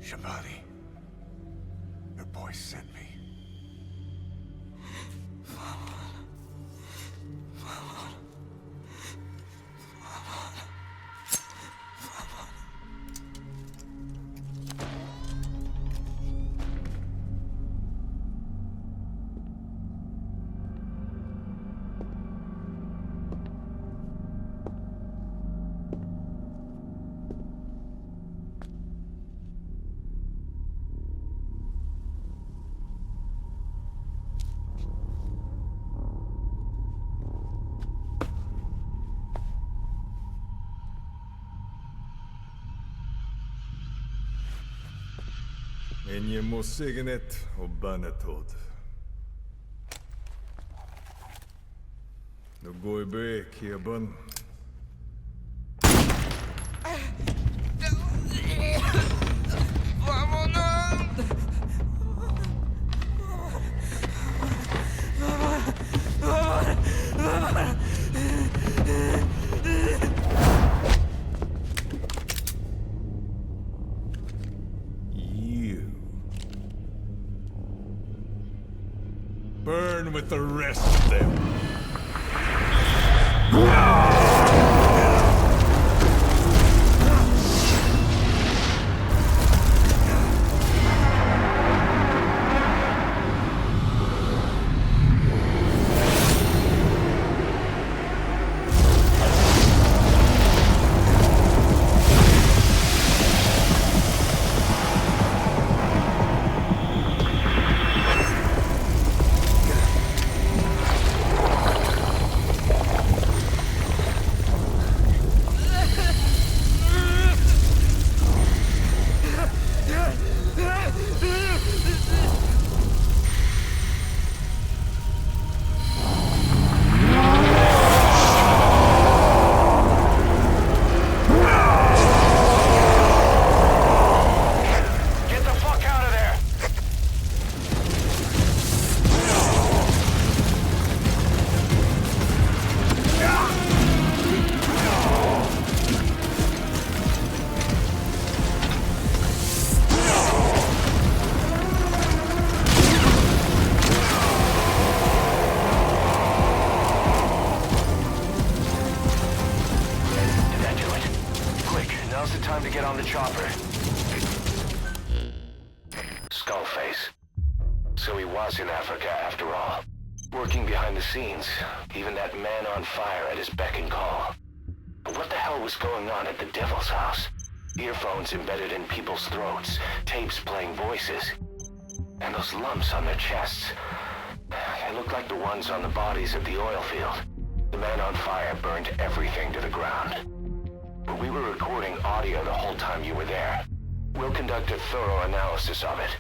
Shabani, your boy sent me. En je må signet og banetod. Nu går be Kieban. Burn with the rest of them. Time to get on the chopper. Skull Face. So he was in Africa after all. Working behind the scenes. Even that man on fire at his beck and call. But what the hell was going on at the Devil's house? Earphones embedded in people's throats. Tapes playing voices. And those lumps on their chests. They looked like the ones on the bodies at the oil field. The man on fire burned everything to the ground. But we were recording audio the whole time you were there. We'll conduct a thorough analysis of it.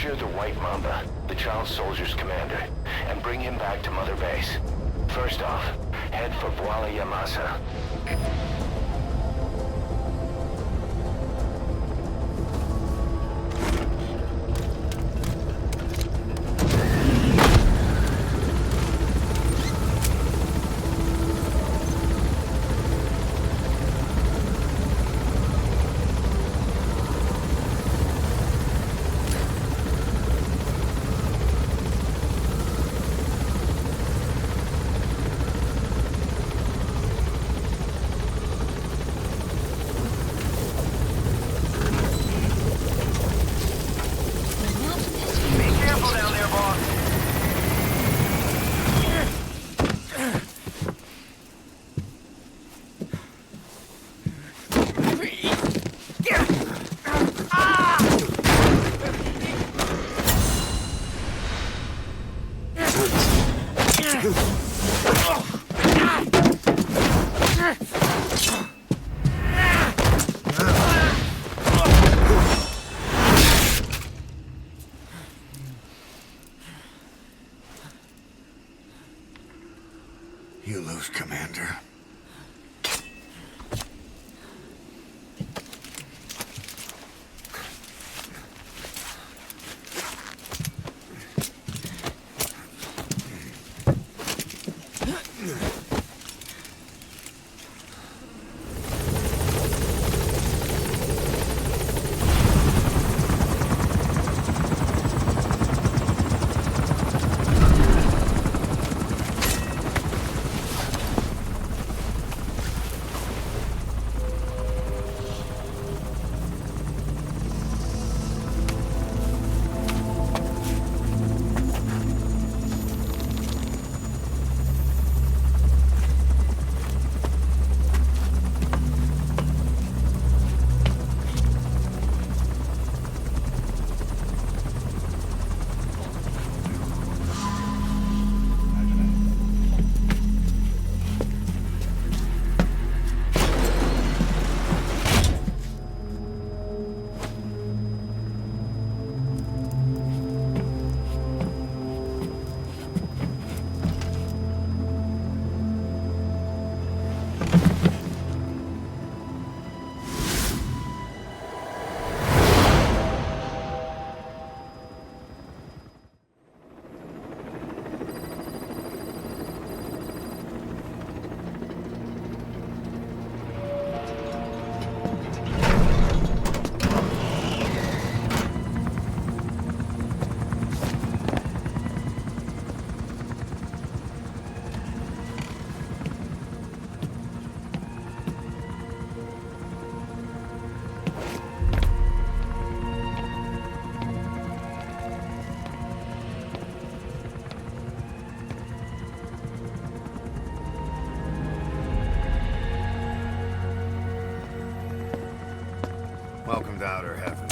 Capture the White Mamba, the child soldier's commander, and bring him back to Mother Base. First off, head for Voila Yamasa. You lose, Commander. Welcome to Outer Heaven.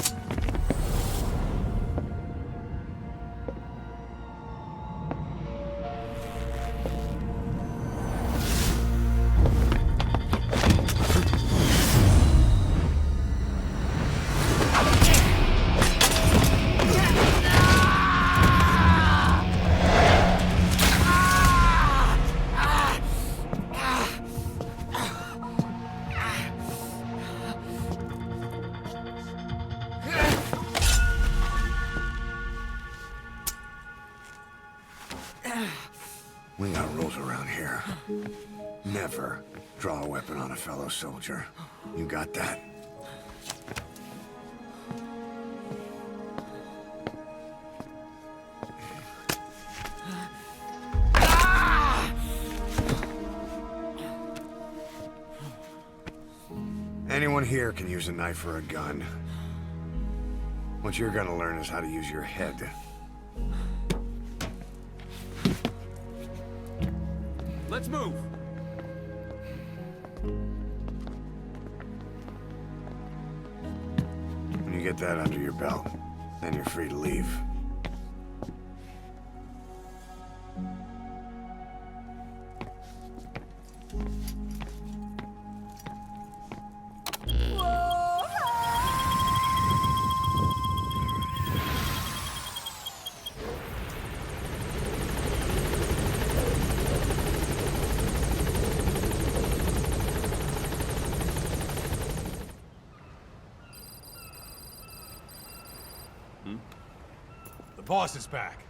We got rules around here. Never draw a weapon on a fellow soldier. You got that? Anyone here can use a knife or a gun. What you're gonna learn is how to use your head. Let's move! When you get that under your belt, then you're free to leave. boss is back.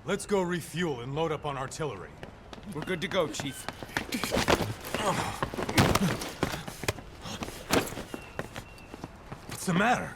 Let's go refuel and load up on artillery. We're good to go, Chief. What's the matter?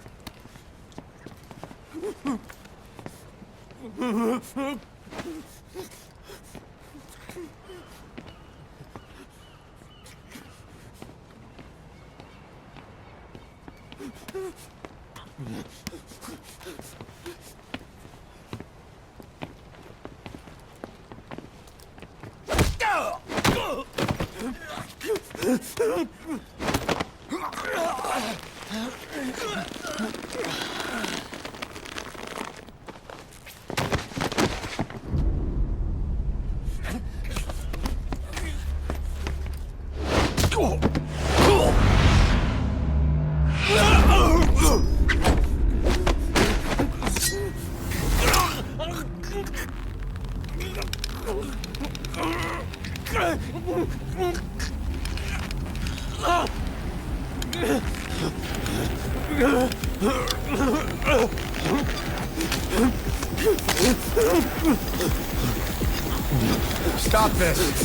Stop this!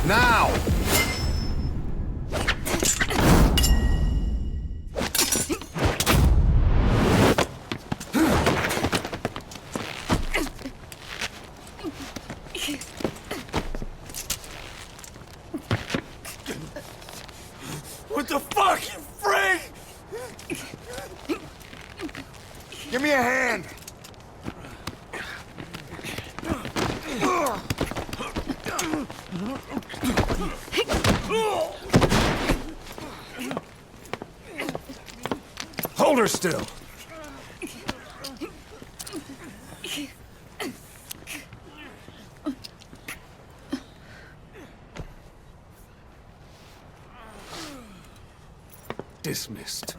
Now! What the fuck, you freak? Give me a hand! Hold her still! Dismissed.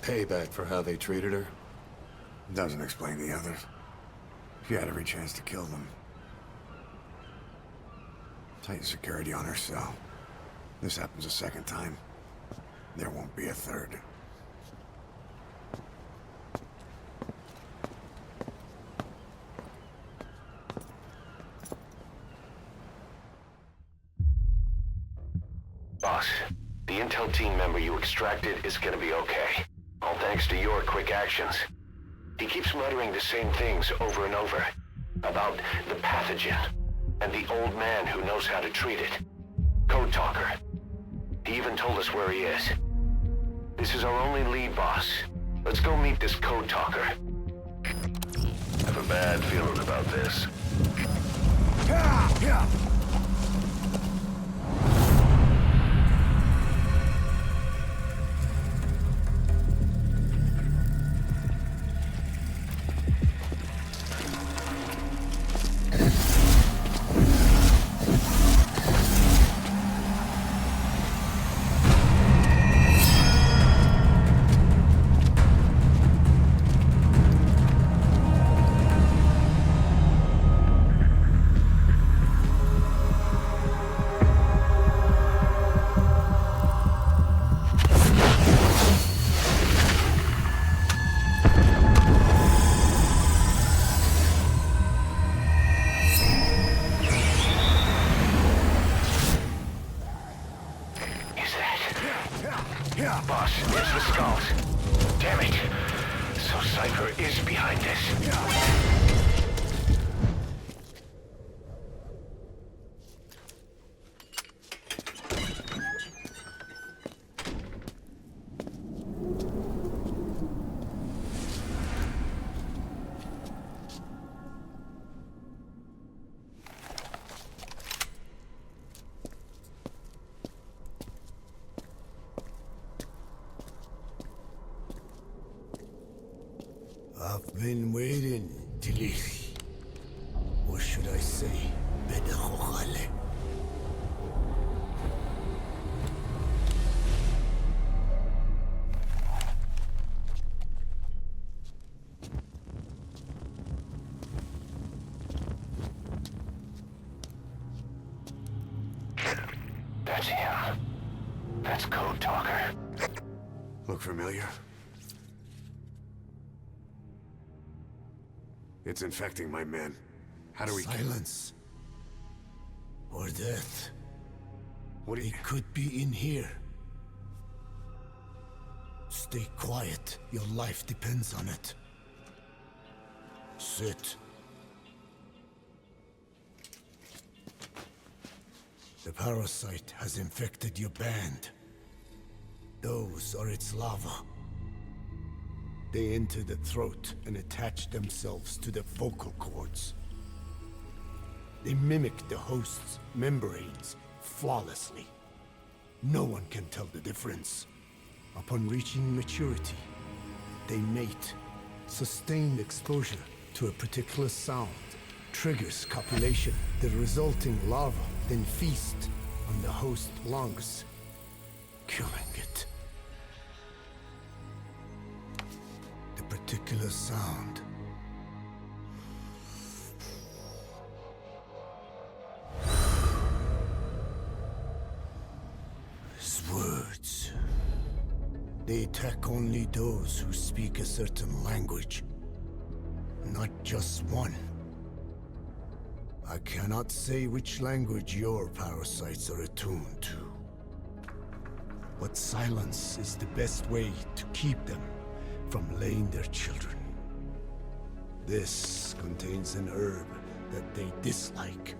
Payback for how they treated her? Doesn't explain the others. She had every chance to kill them. Tight security on her cell. This happens a second time. There won't be a third. Boss, the intel team member you extracted is gonna be okay. All thanks to your quick actions. He keeps muttering the same things over and over. About the pathogen, and the old man who knows how to treat it. Code Talker. He even told us where he is. This is our only lead, boss. Let's go meet this Code Talker. I have a bad feeling about this. Boss, it's the Skulls. Damn it. So Cypher is behind this. I've been waiting, Tilly. What should I say? Bedachojale. code talker. Look familiar? It's infecting my men. How do we... Silence. Or death. What do you... It could be in here. Stay quiet. Your life depends on it. Sit. The parasite has infected your band. Those are its larvae. They enter the throat and attach themselves to the vocal cords. They mimic the host's membranes flawlessly. No one can tell the difference. Upon reaching maturity, they mate. Sustained exposure to a particular sound triggers copulation. The resulting larva then feast on the host lungs, killing it. The particular sound is words. They attack only those who speak a certain language, not just one. I cannot say which language your parasites are attuned to. But silence is the best way to keep them from laying their children. This contains an herb that they dislike.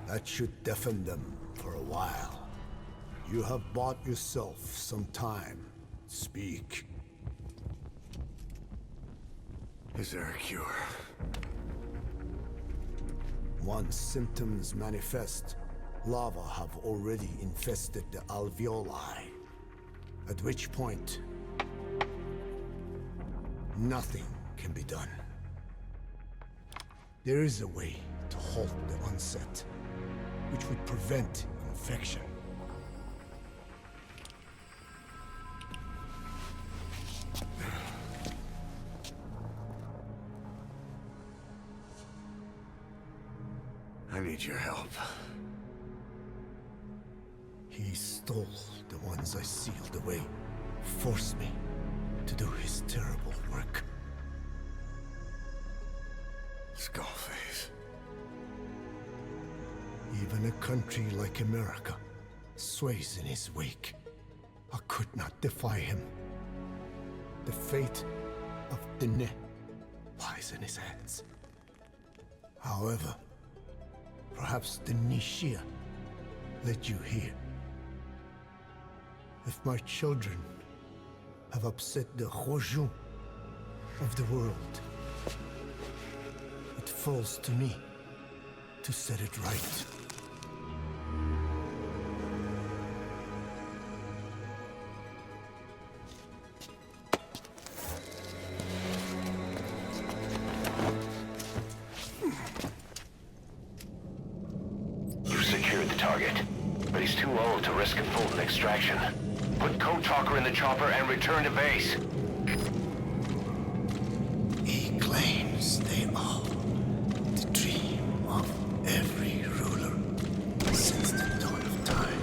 That should deafen them for a while. You have bought yourself some time. Speak. Is there a cure? Once symptoms manifest, larvae have already infested the alveoli. At which point, nothing can be done. There is a way to halt the onset, which would prevent infection. I need your help. He stole the ones I sealed away, forced me to do his terrible work. Skull Face. Even a country like America sways in his wake. I could not defy him. The fate of Dene lies in his hands. However, perhaps the Nishia led you here. If my children have upset the Hojun of the world, it falls to me to set it right. Risk a full extraction. Put Code Talker in the chopper and return to base. He claims they are the dream of every ruler since the dawn of time.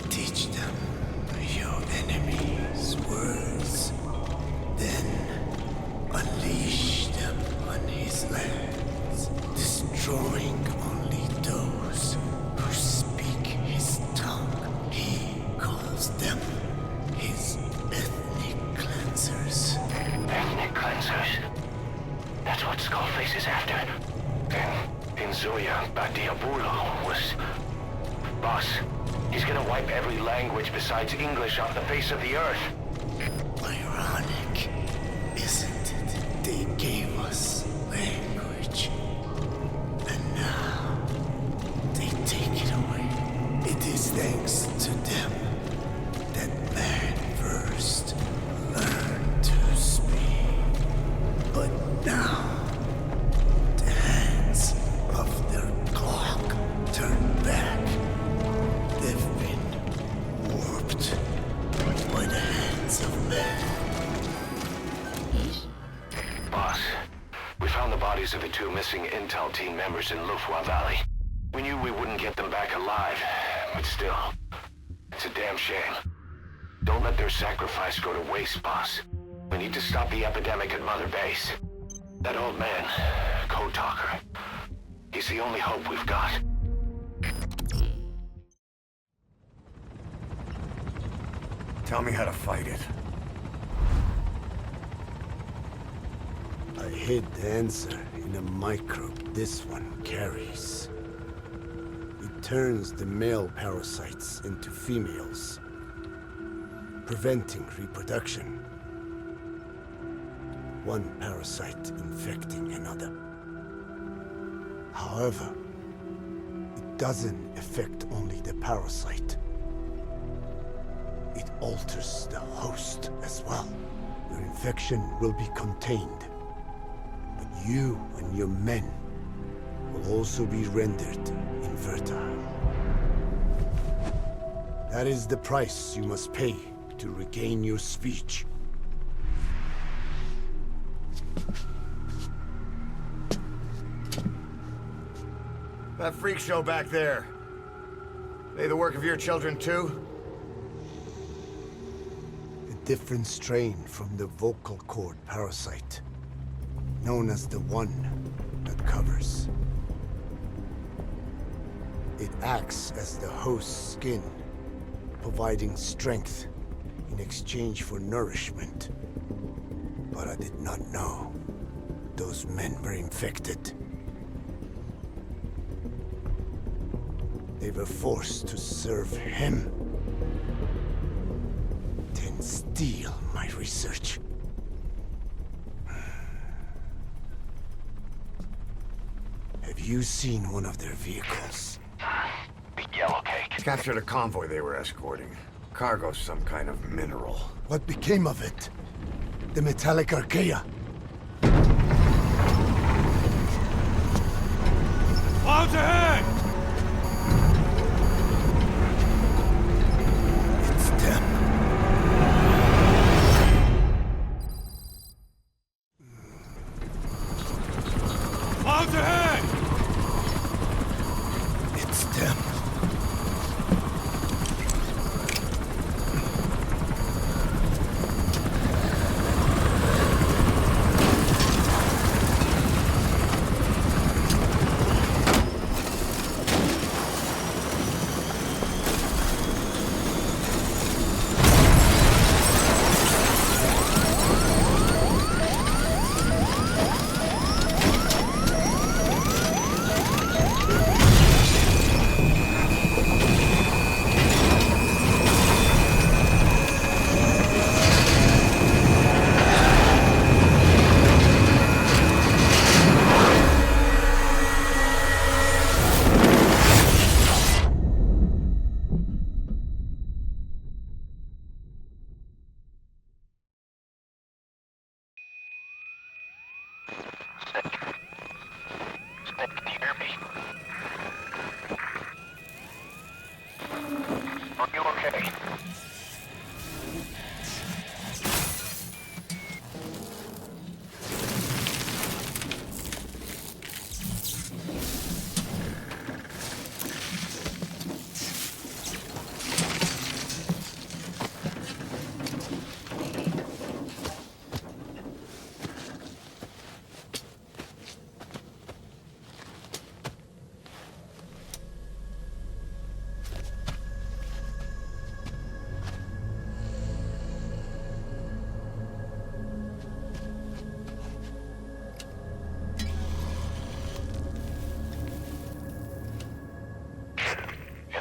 Teach them your enemies' words, then unleash them on his lands, destroying only those who speak his tongue. He calls them his ethnic cleansers. Ethnic cleansers? That's what Skull Face is after. In Zoya, Badiabulo was... Boss, he's gonna wipe every language besides English off the face of the earth. Ironic, isn't it? They gave us language, and now they take it away. It is thanks to them that man first learned to speak. But now, the hands of their clock turn back. They've been warped by the hands of Boss, we found the bodies of the two missing Intel team members in Lufwa Valley. We knew we wouldn't get them back alive, but still, it's a damn shame. Don't let their sacrifice go to waste, boss. We need to stop the epidemic at Mother Base. That old man, Code Talker, he's the only hope we've got. Tell me how to fight it. I hid the answer in a microbe this one carries. It turns the male parasites into females, preventing reproduction. One parasite infecting another. However, it doesn't affect only the parasite. It alters the host as well. Your infection will be contained, but you and your men will also be rendered infertile. That is the price you must pay to regain your speech. That freak show back there. They the work of your children too? A different strain from the vocal cord parasite, known as the one that covers. It acts as the host's skin, providing strength in exchange for nourishment. But I did not know those men were infected. They were forced to serve him, then steal my research. Have you seen one of their vehicles? Big yellow cake. Captured a convoy they were escorting. Cargo's some kind of mineral. What became of it? The metallic archaea? Clouds ahead! It's them. Clouds ahead! It's them.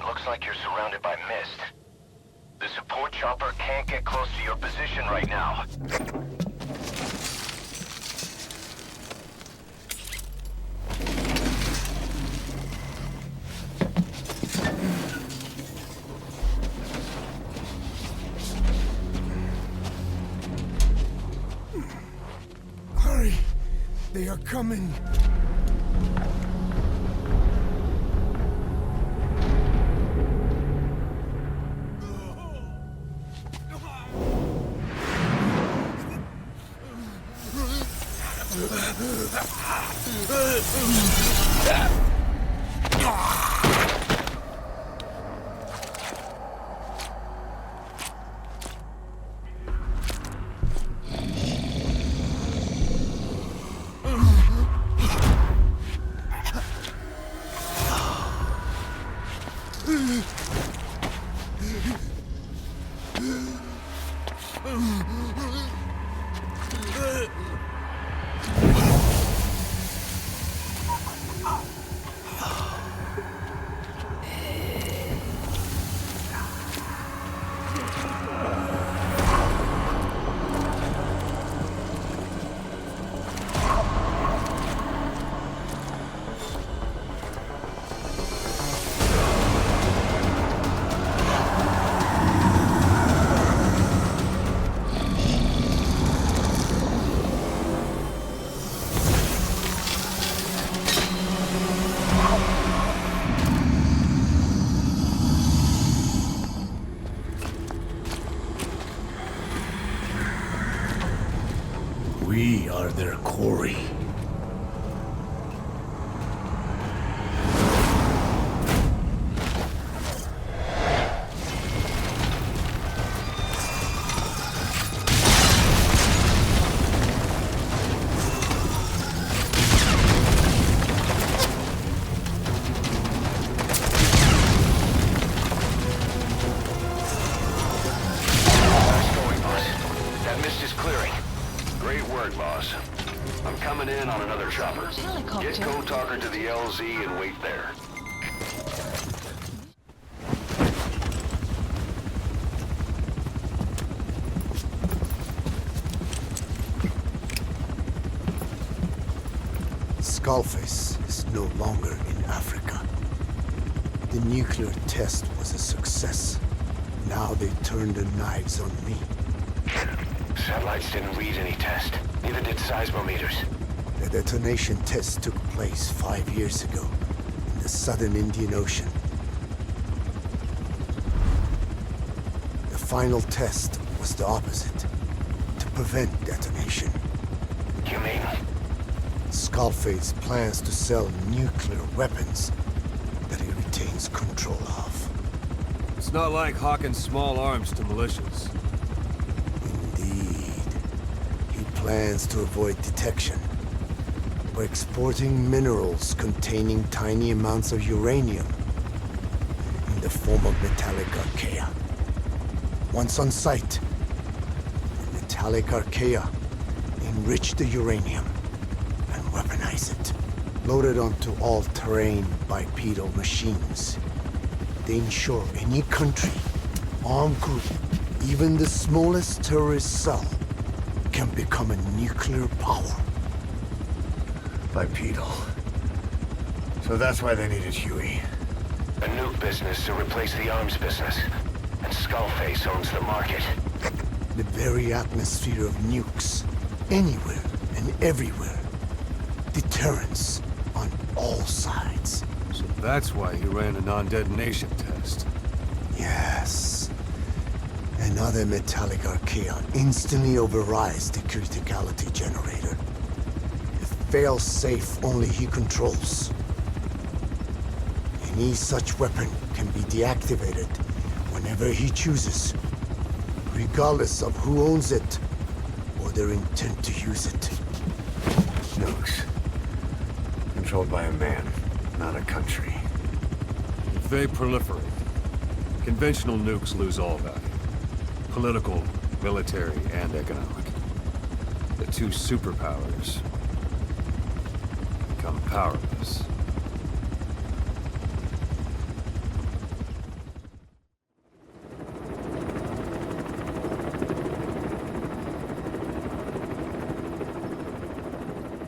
Looks like you're surrounded by mist. The support chopper can't get close to your position right now. Hurry! They are coming! We are their quarry. Get Code Talker to the LZ and wait there. Skull Face is no longer in Africa. The nuclear test was a success. Now they turned their knives on me. Satellites didn't read any test. Neither did seismometers. The detonation test took place 5 years ago in the southern Indian Ocean. The final test was the opposite, to prevent detonation. You mean? Skullface plans to sell nuclear weapons that he retains control of. It's not like hawking small arms to militias. Indeed. He plans to avoid detection by exporting minerals containing tiny amounts of uranium in the form of metallic archaea. Once on site, the metallic archaea enrich the uranium and weaponize it. Loaded onto all-terrain bipedal machines, they ensure any country, armed group, even the smallest terrorist cell, can become a nuclear power. Bipedal. So that's why they needed Huey. A nuke business to replace the arms business. And Skullface owns the market. The very atmosphere of nukes, anywhere and everywhere. Deterrence on all sides. So that's why he ran a non-detonation test. Yes. Another metallic archaea instantly overrides the criticality generator. Fail-safe only he controls. Any such weapon can be deactivated whenever he chooses, regardless of who owns it or their intent to use it. Nukes. Controlled by a man, not a country. If they proliferate, conventional nukes lose all value. Political, military, and economic. The two superpowers become powerless.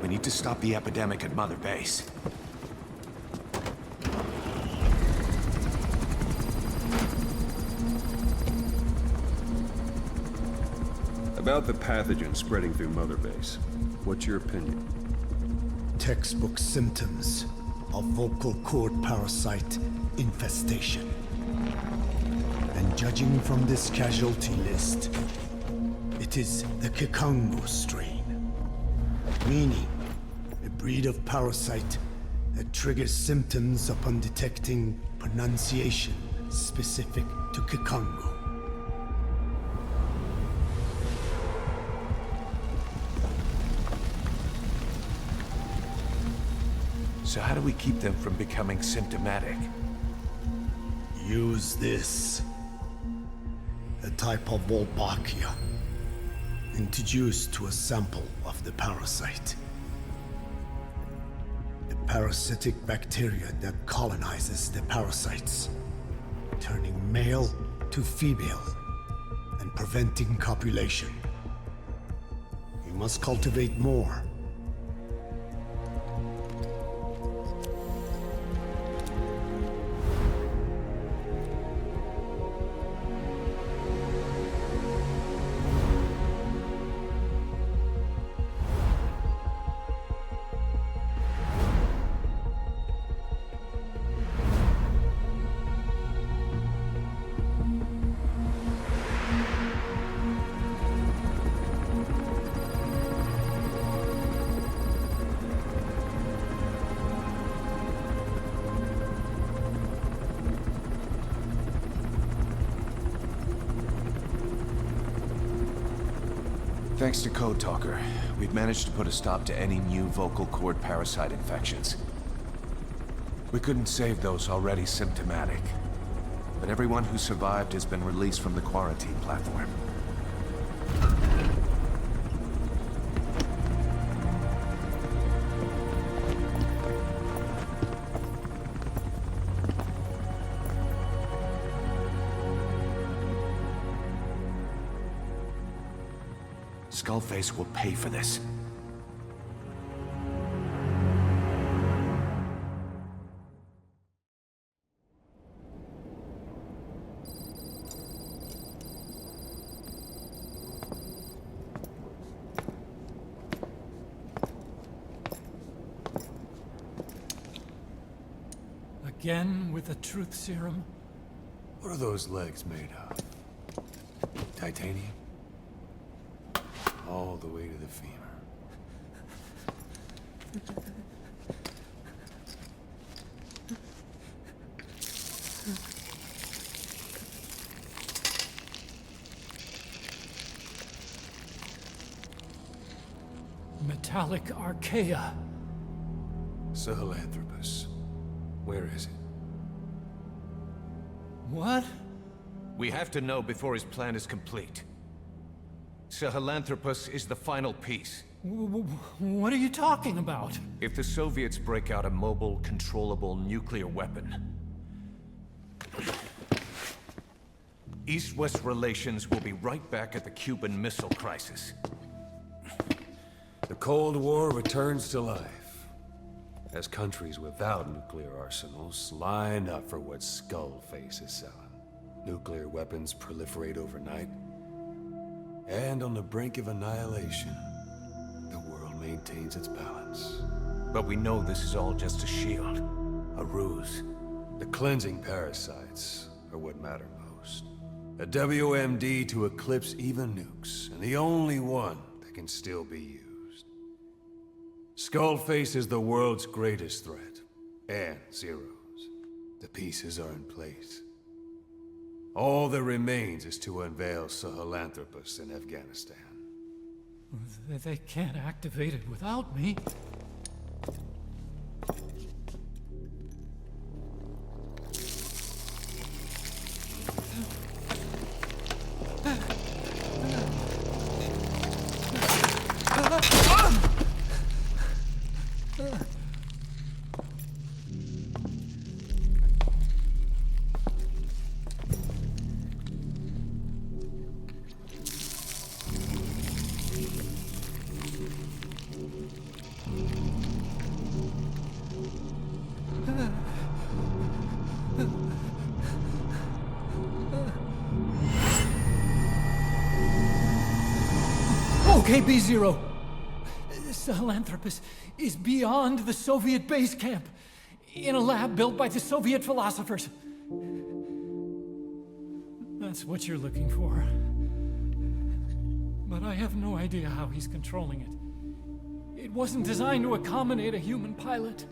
We need to stop the epidemic at Mother Base. About the pathogen spreading through Mother Base, what's your opinion? Textbook symptoms of vocal cord parasite infestation. And judging from this casualty list, it is the Kikango strain. Meaning, breed of parasite that triggers symptoms upon detecting pronunciation specific to Kikongo. So how do we keep them from becoming symptomatic? Use this. A type of Wolbachia, introduced to a sample of the parasite. A parasitic bacteria that colonizes the parasites, turning male to female and preventing copulation. We must cultivate more. Thanks to Code Talker, we've managed to put a stop to any new vocal cord parasite infections. We couldn't save those already symptomatic, but everyone who survived has been released from the quarantine platform. Skullface will pay for this. Again with the truth serum? What are those legs made of? Titanium? All the way to the femur. Metallic archaea. Sahelanthropus. Where is it? What? We have to know before his plan is complete. Sahelanthropus is the final piece. What are you talking about? If the Soviets break out a mobile, controllable nuclear weapon, East-West relations will be right back at the Cuban Missile Crisis. The Cold War returns to life, as countries without nuclear arsenals line up for what Skull Face is selling. Nuclear weapons proliferate overnight, and on the brink of annihilation, the world maintains its balance. But we know this is all just a shield, a ruse. The cleansing parasites are what matter most. A WMD to eclipse even nukes, and the only one that can still be used. Skullface is the world's greatest threat, and Zero's. The pieces are in place. All that remains is to unveil Sahelanthropus in Afghanistan. They can't activate it without me. Okay, B-Zero. Sahelanthropus is beyond the Soviet base camp, in a lab built by the Soviet philosophers. That's what you're looking for. But I have no idea how he's controlling it. It wasn't designed to accommodate a human pilot.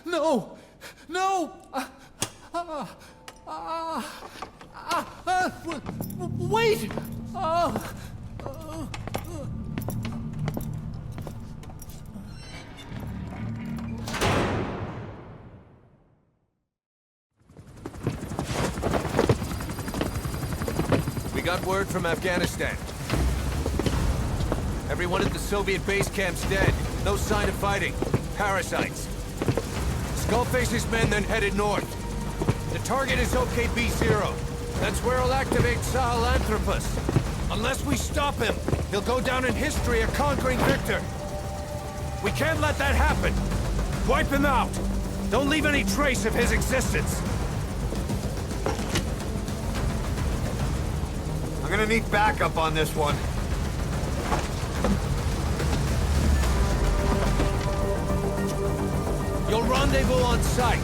No! No! Wait! We got word from Afghanistan. Everyone at the Soviet base camp's dead. No sign of fighting. Parasites. Skull Face's men then headed north. The target is OKB-0. That's where he'll activate Sahelanthropus. Unless we stop him, he'll go down in history a conquering victor. We can't let that happen. Wipe him out. Don't leave any trace of his existence. I'm gonna need backup on this one. You'll rendezvous on site.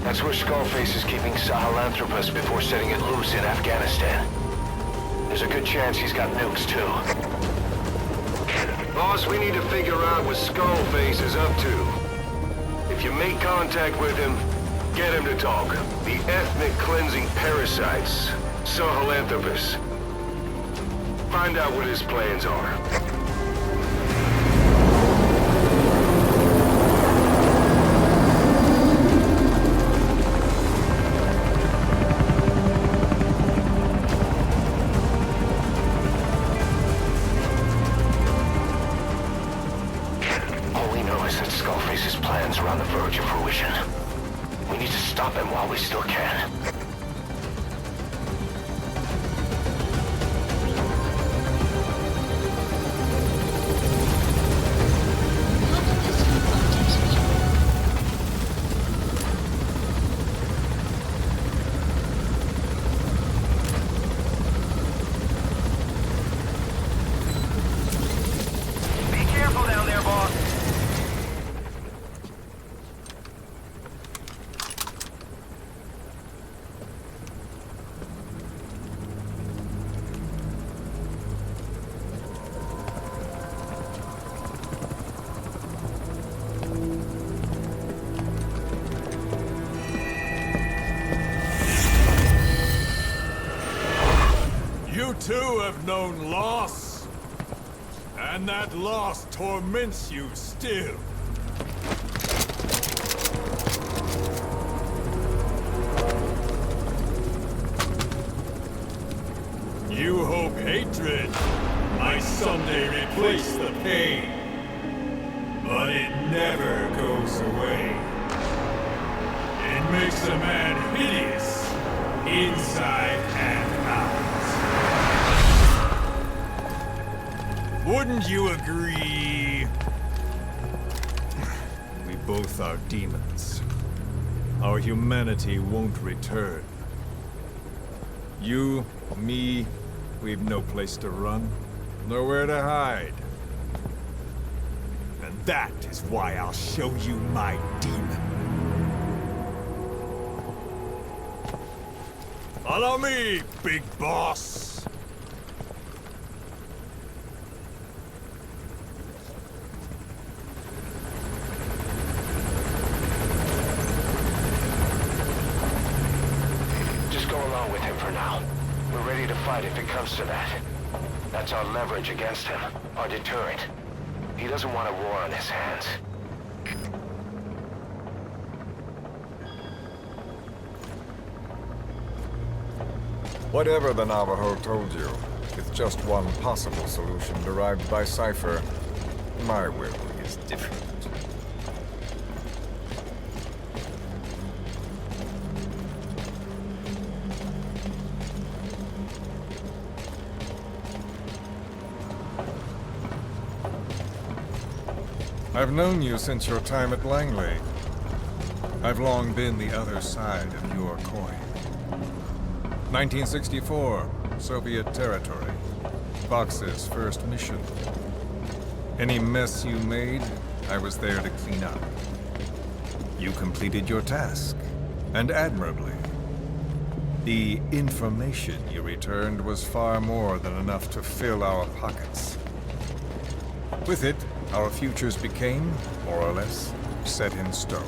That's where Skull Face is keeping Sahelanthropus before setting it loose in Afghanistan. There's a good chance he's got nukes, too. Boss, we need to figure out what Skull Face is up to. If you make contact with him, get him to talk. The ethnic cleansing parasites, Sahelanthropus. Find out what his plans are. Plans are on the verge of fruition. We need to stop him while we still can. Be careful down there, boss. You too have known loss. And that loss torments you still. You hope hatred might someday replace the pain. But it never goes away. It makes a man hideous, inside and out. Wouldn't you agree? We both are demons. Our humanity won't return. You, me, we've no place to run, nowhere to hide. and that is why I'll show you my demon. Follow me, big boss! Just go along with him for now. We're ready to fight if it comes to that. That's our leverage against him, our deterrent. He doesn't want a war on his hands. Whatever the Navajo told you, it's just one possible solution derived by Cypher. My will is different. I've known you since your time at Langley. I've long been the other side of your coin. 1964, Soviet territory. Vox's first mission. Any mess you made, I was there to clean up. You completed your task, and admirably. The information you returned was far more than enough to fill our pockets. With it, our futures became, more or less, set in stone.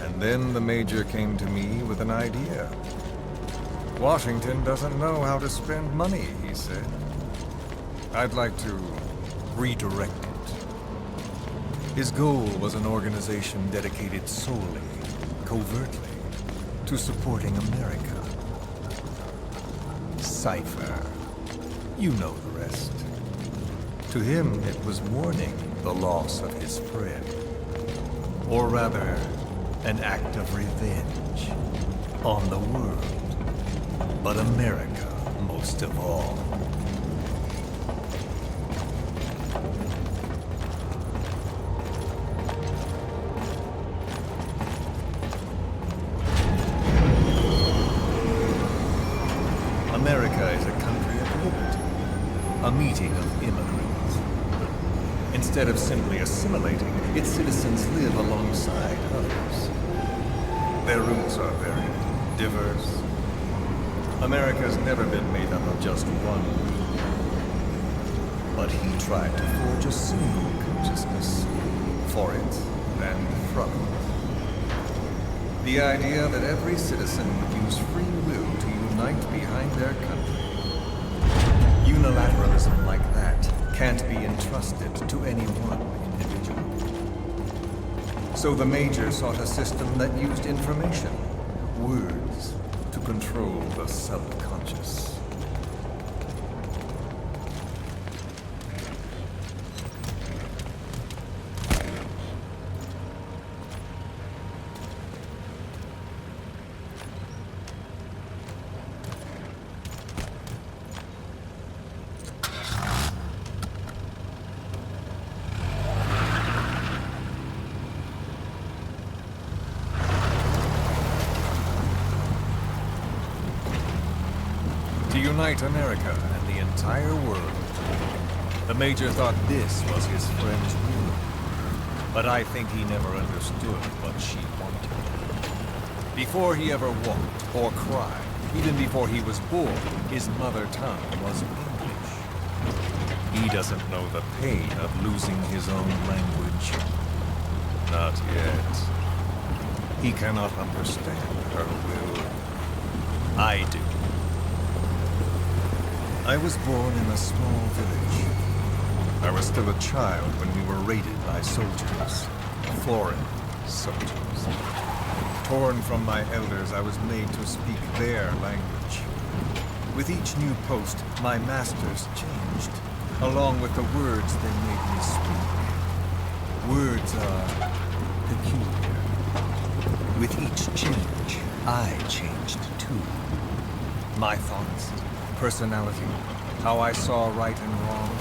And then the Major came to me with an idea. Washington doesn't know how to spend money, he said. I'd like to redirect it. His goal was an organization dedicated solely, covertly, to supporting America. Cypher. You know the rest. To him, it was mourning the loss of his friend. Or rather, an act of revenge on the world. But America, most of all. America is a country of liberty, a meeting of immigrants. Instead of simply assimilating, its citizens live alongside others. Their roots are very diverse. America's never been made up of just one group. But he tried to forge a single consciousness for it and from it. The idea that every citizen would use free will to unite behind their country. Unilateralism like that can't be entrusted to any one individual. So the Major sought a system that used information, words, to control the subconscious. To unite America and the entire world. The Major thought this was his friend's will. But I think he never understood what she wanted. Before he ever walked or cried, even before he was born, his mother tongue was English. He doesn't know the pain of losing his own language. Not yet. He cannot understand her will. I do. I was born in a small village. I was still a child when we were raided by soldiers. Foreign soldiers. Torn from my elders, I was made to speak their language. With each new post, my masters changed, along with the words they made me speak. Words are peculiar. With each change, I changed too. My thoughts, personality, how I saw right and wrong.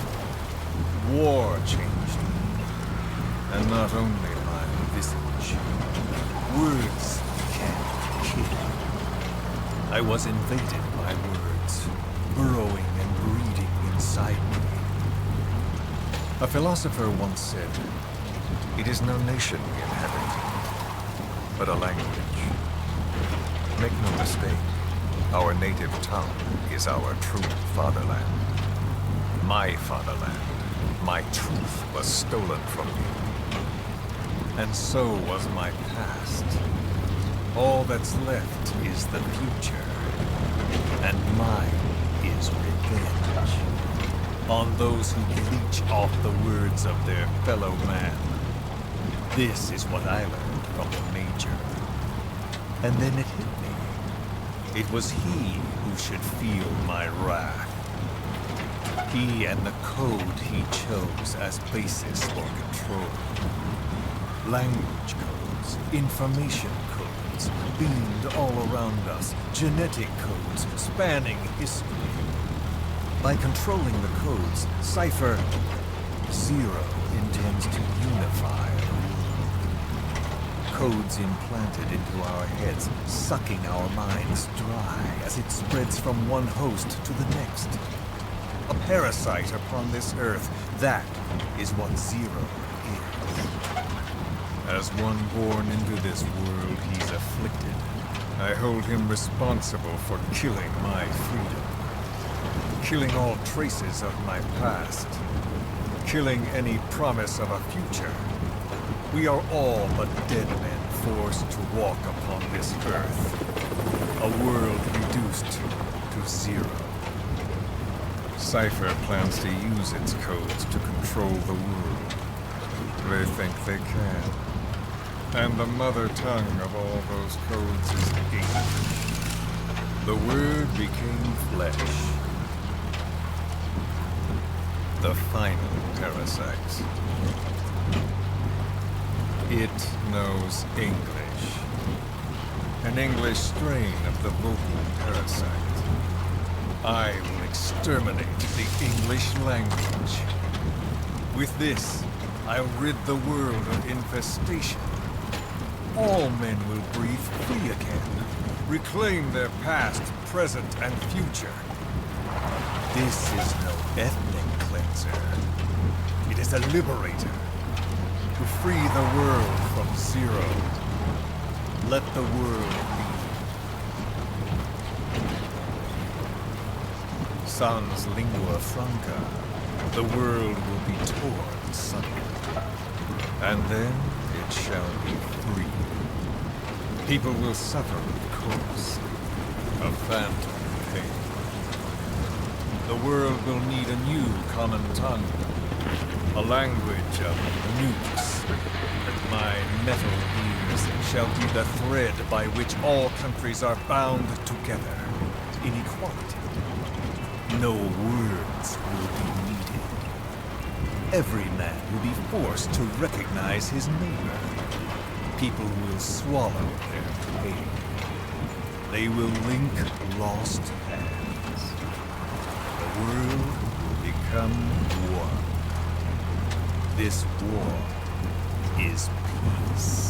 War changed me. and not only my visage. Words can't kill. I was invaded by words, burrowing and breeding inside me. A philosopher once said, "It is no nation we inhabit, but a language." Make no mistake, our native tongue is our true fatherland. My fatherland, my truth was stolen from me. And so was my past. All that's left is the future. And mine is revenge. On those who leech off the words of their fellow man. This is what I learned from the Major. And then it hit me. It was he who should feel my wrath. He and the code he chose as basis for control. Language codes, information codes, beamed all around us, genetic codes spanning history. By controlling the codes, Cypher Zero intends to unify the world. Codes implanted into our heads, sucking our minds dry as it spreads from one host to the next. A parasite upon this earth, that is what Zero is. As one born into this world he's afflicted, I hold him responsible for killing my freedom. Killing all traces of my past. Killing any promise of a future. We are all but dead men forced to walk upon this earth. A world reduced to zero. Cypher plans to use its codes to control the world. They think they can. And the mother tongue of all those codes is English. The word became flesh. The final parasite. It knows English. An English strain of the vocal parasite. I will exterminate the English language. With this, I'll rid the world of infestation. All men will breathe free again, reclaim their past, present, and future. This is no ethnic cleanser. It is a liberator. To free the world from Zero. Let the world be. Sans lingua franca, the world will be torn asunder. And then it shall be free. People will suffer, of course. A phantom pain. The world will need a new common tongue. A language of nukes. And my metal ears shall be the thread by which all countries are bound together. In equality. No words will be needed. Every man will be forced to recognize his neighbor. People will swallow their pain. They will link lost hands. The world will become one. This war is peace.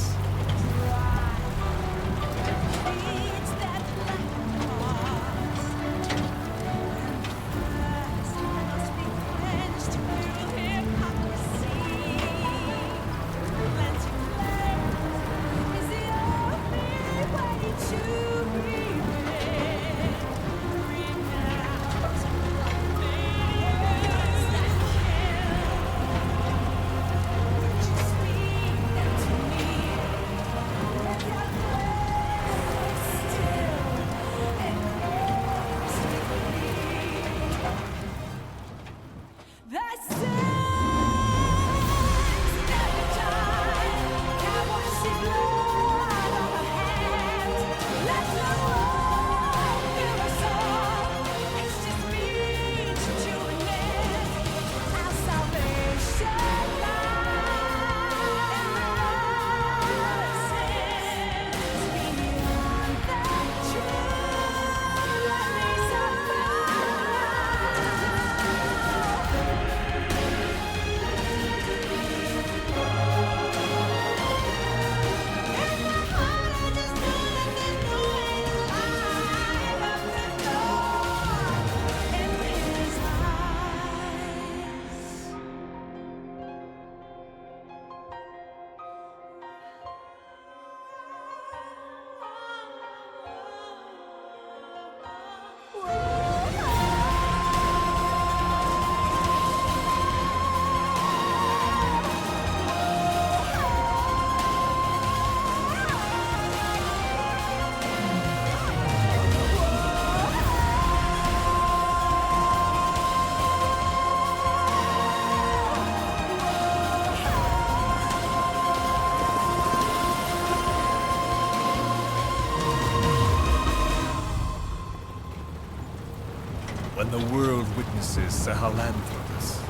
the world witnesses Sahelanthropus,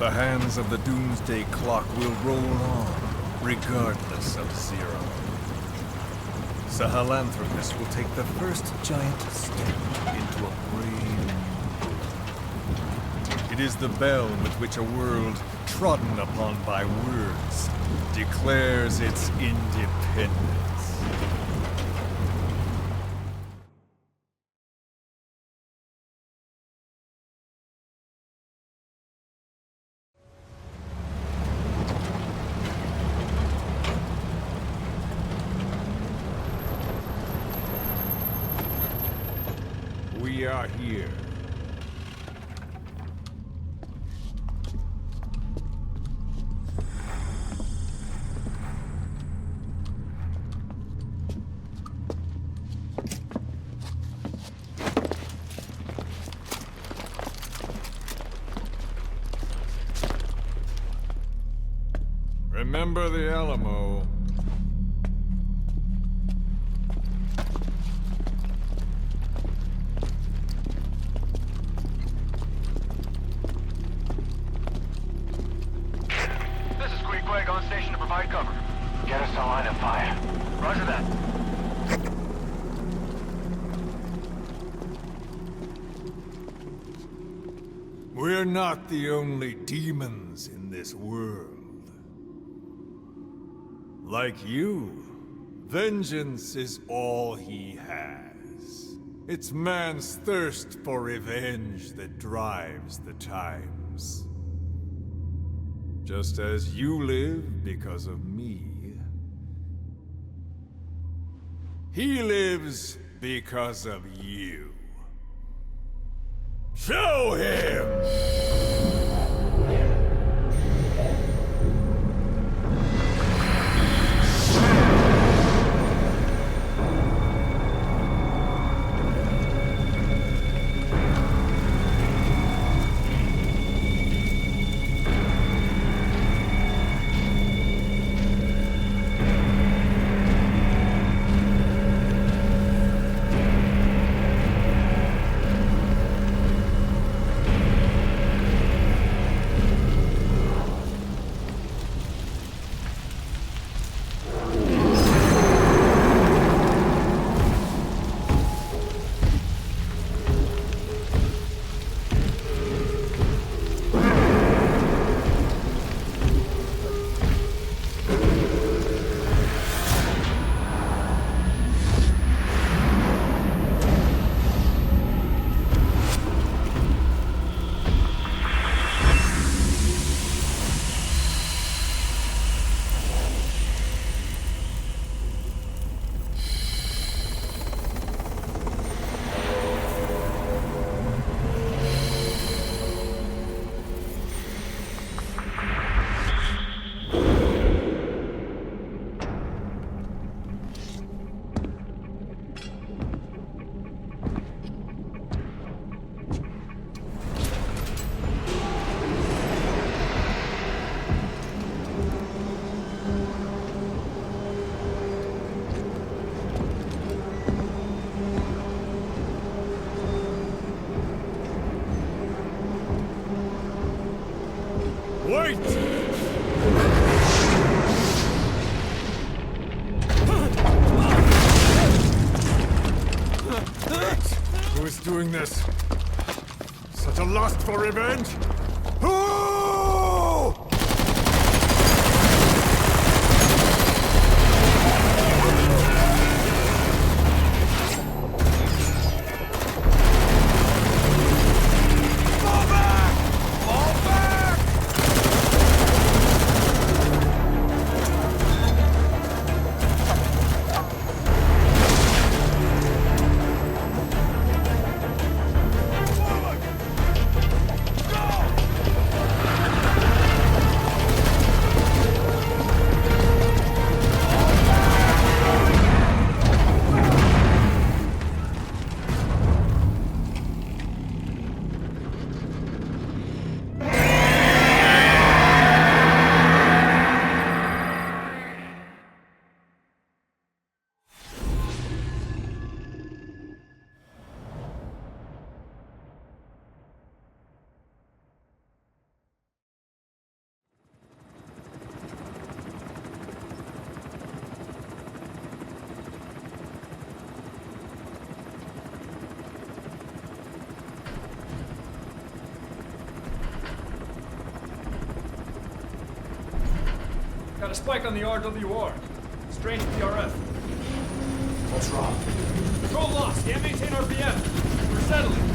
the hands of the Doomsday Clock will roll on, regardless of Zero. Sahelanthropus will take the first giant step into a brave new. It is the bell with which a world trodden upon by words declares its independence. We are here. Remember the Alamo. On station to provide cover. Get us a line of fire. Roger that. We're not the only demons in this world. Like you, vengeance is all he has. It's man's thirst for revenge that drives the times. Just as you live because of me, he lives because of you. Show him! Wait! Who is doing this? Such a lust for revenge? Who? Go! Got a spike on the RWR. Strange PRF. What's wrong? Control lost. Can't maintain RPM. We're settling.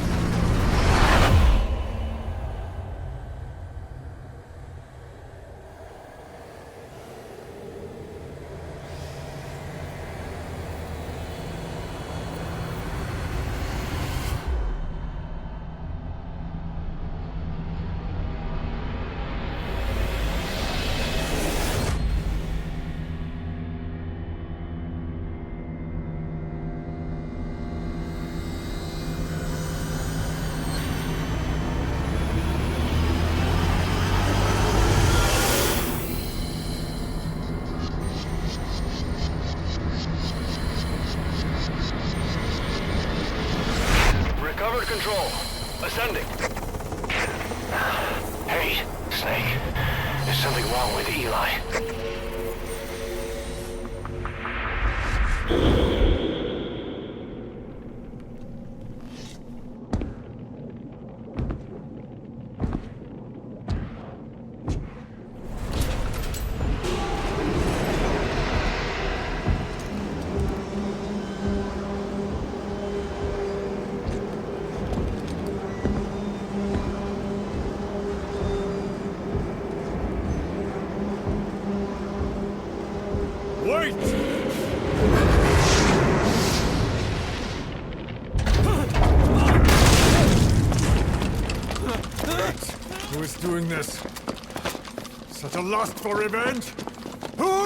Recovered control. Ascending. Hey, Snake. There's something wrong with Eli. Wait! Who is doing this? Such a lust for revenge? Who?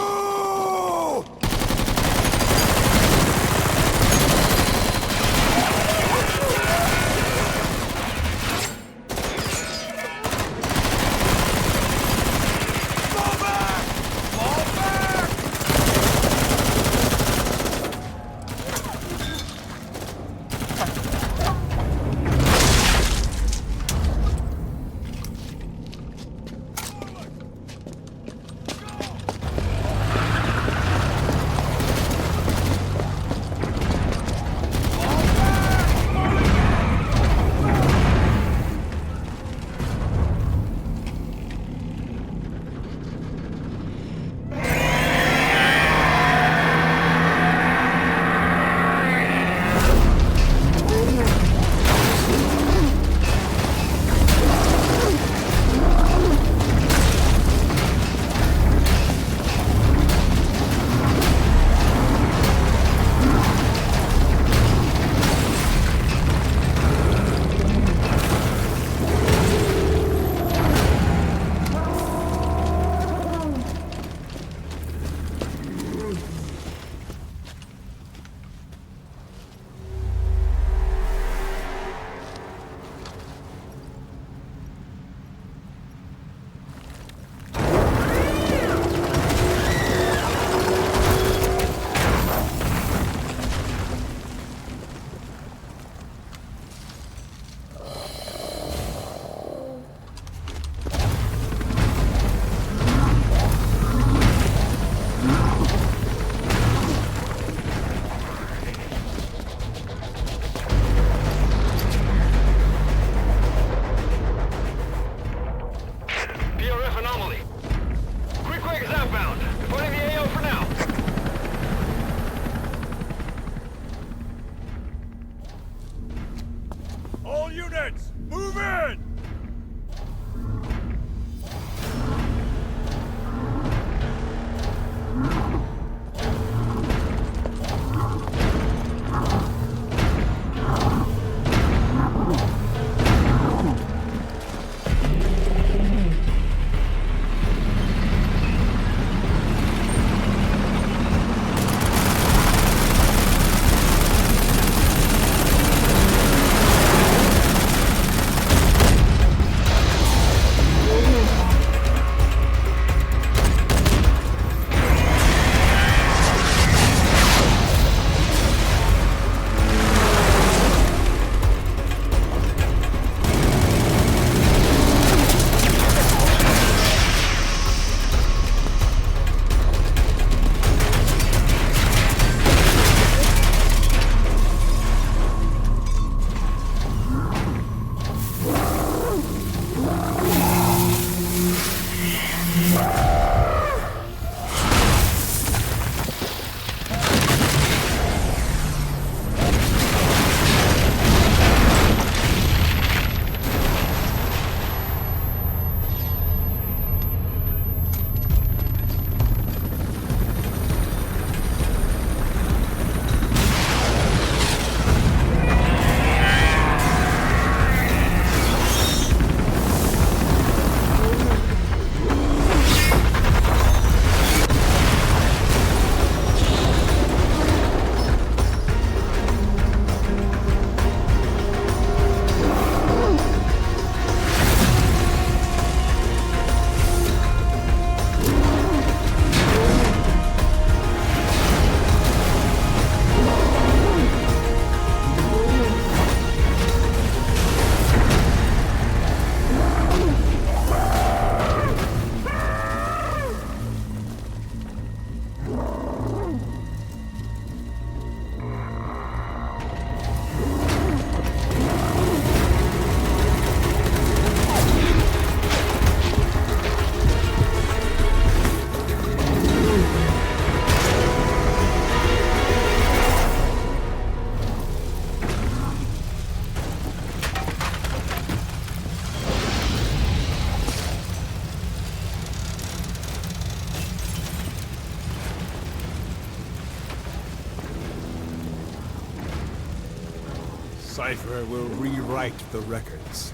Cypher will rewrite the records,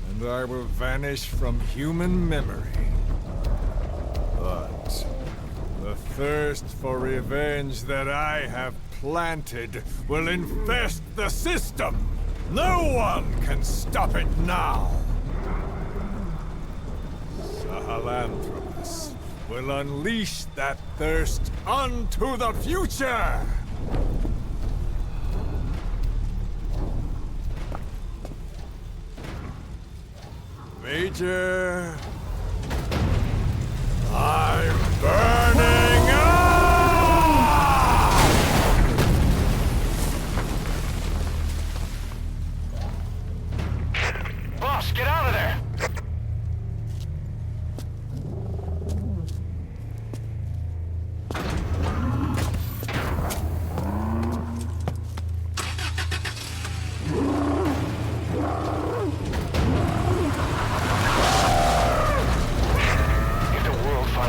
and I will vanish from human memory. But the thirst for revenge that I have planted will infest the system. No one can stop it now. Sahelanthropus will unleash that thirst onto the future! Major... I'm burning up! Boss, get out of there!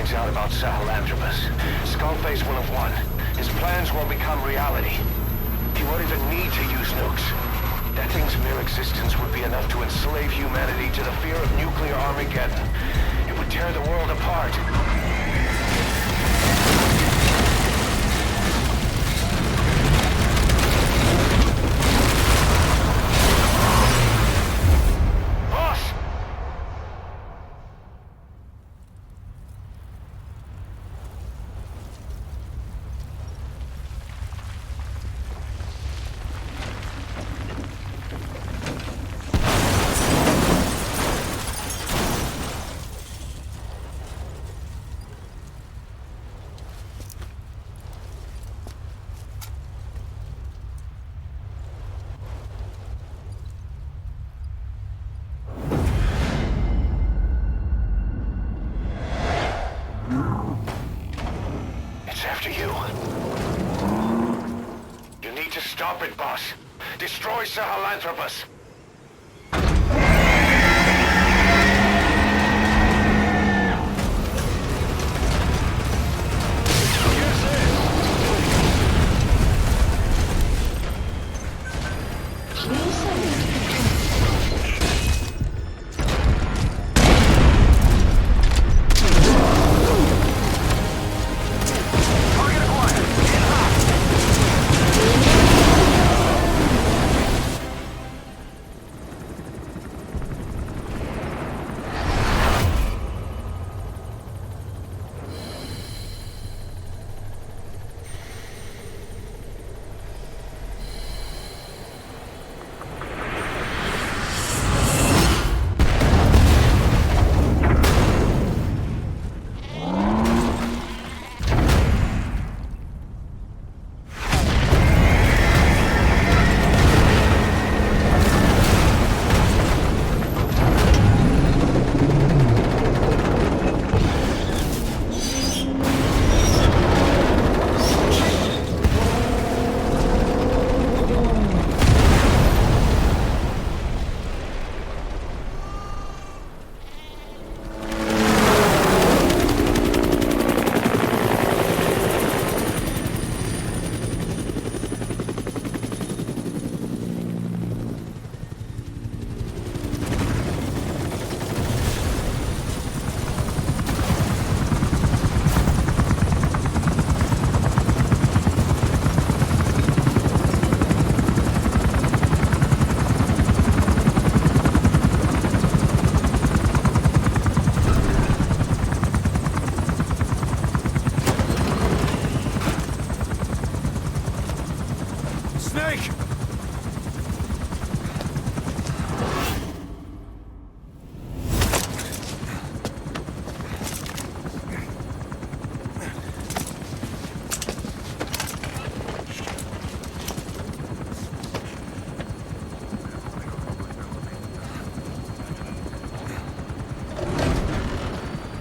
Out about Sahelanthropus. Skull Face will have won. His plans will become reality. He won't even need to use nukes. That thing's mere existence would be enough to enslave humanity to the fear of nuclear Armageddon. It would tear the world apart. Stop it, boss. Destroy Sahelanthropus.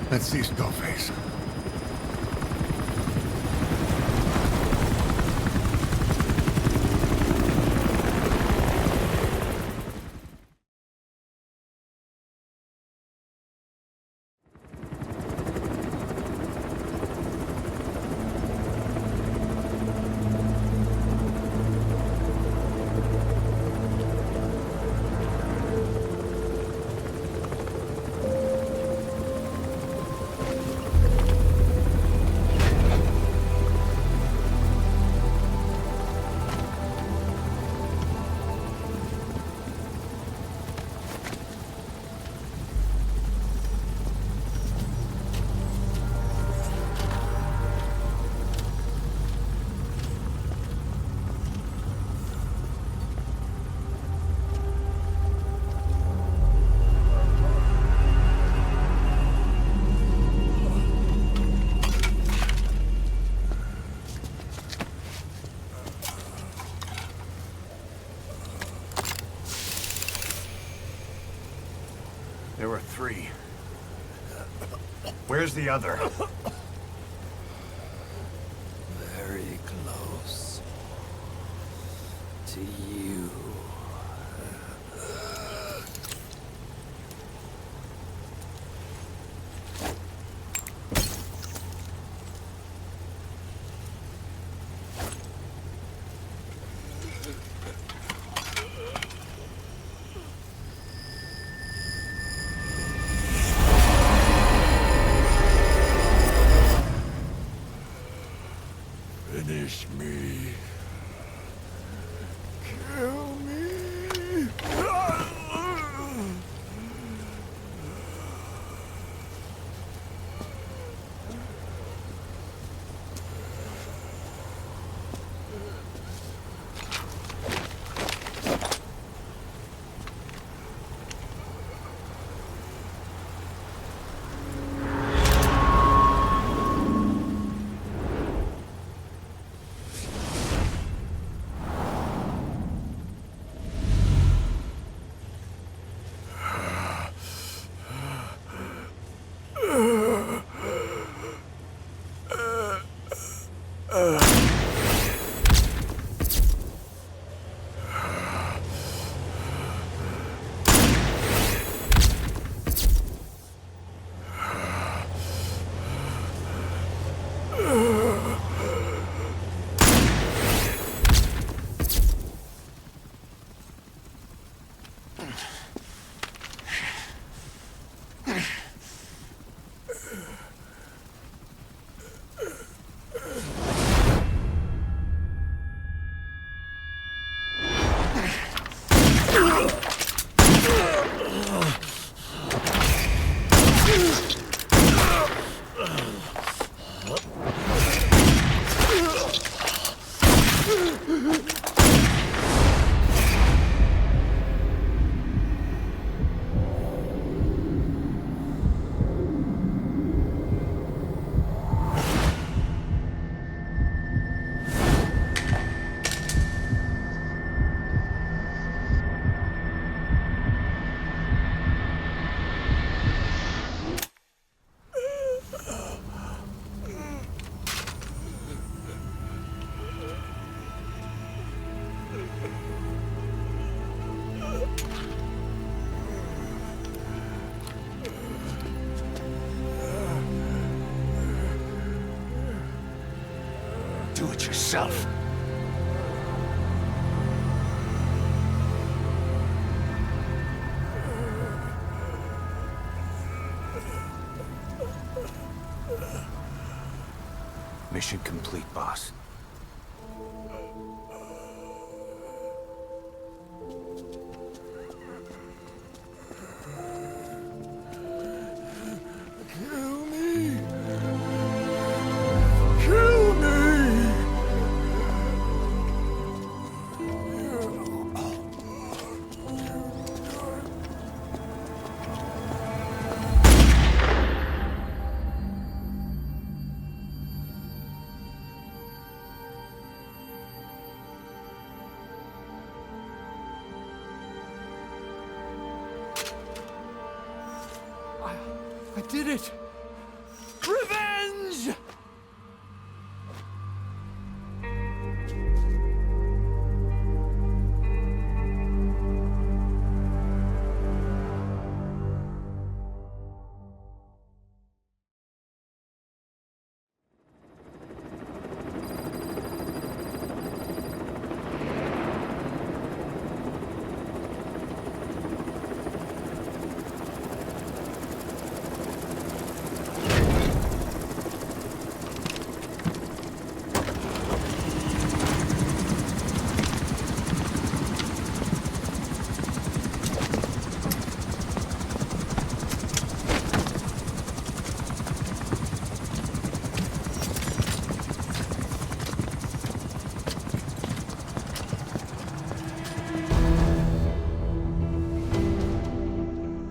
Let's see Skull Face. 3. Where's the other? Very close to you. Finish me. Kill me. Do it yourself. Mission complete, boss. Kill me. Kill me. I did it! Revenge!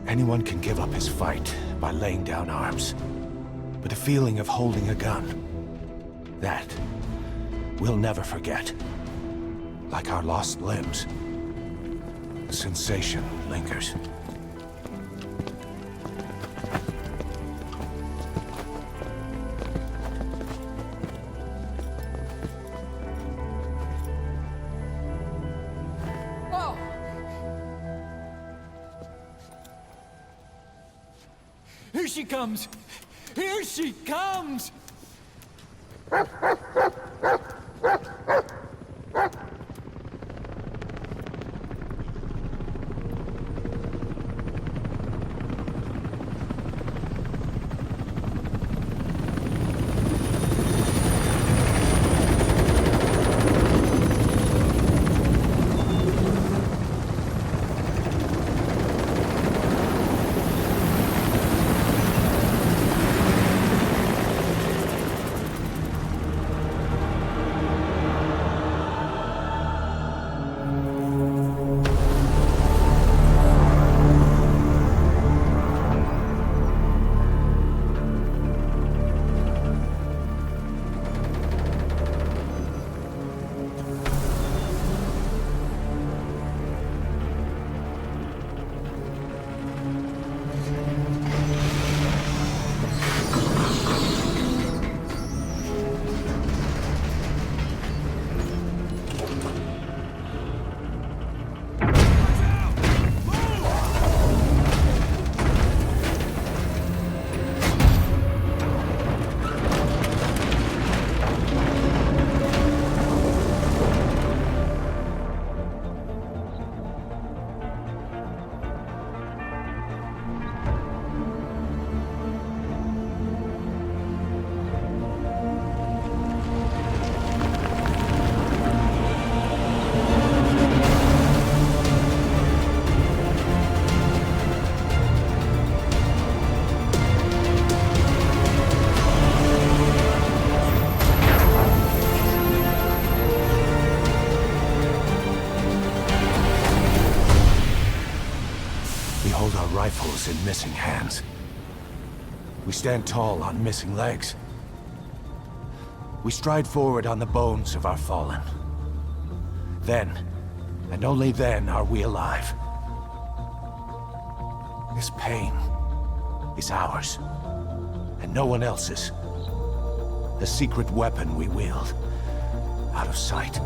Anyone can give up his fight by laying down arms. But the feeling of holding a gun, that we'll never forget. Like our lost limbs, the sensation lingers. Here she comes! Here she comes! Rifles in missing hands. We stand tall on missing legs. We stride forward on the bones of our fallen. Then, and only then, are we alive. This pain is ours, and no one else's. The secret weapon we wield, out of sight.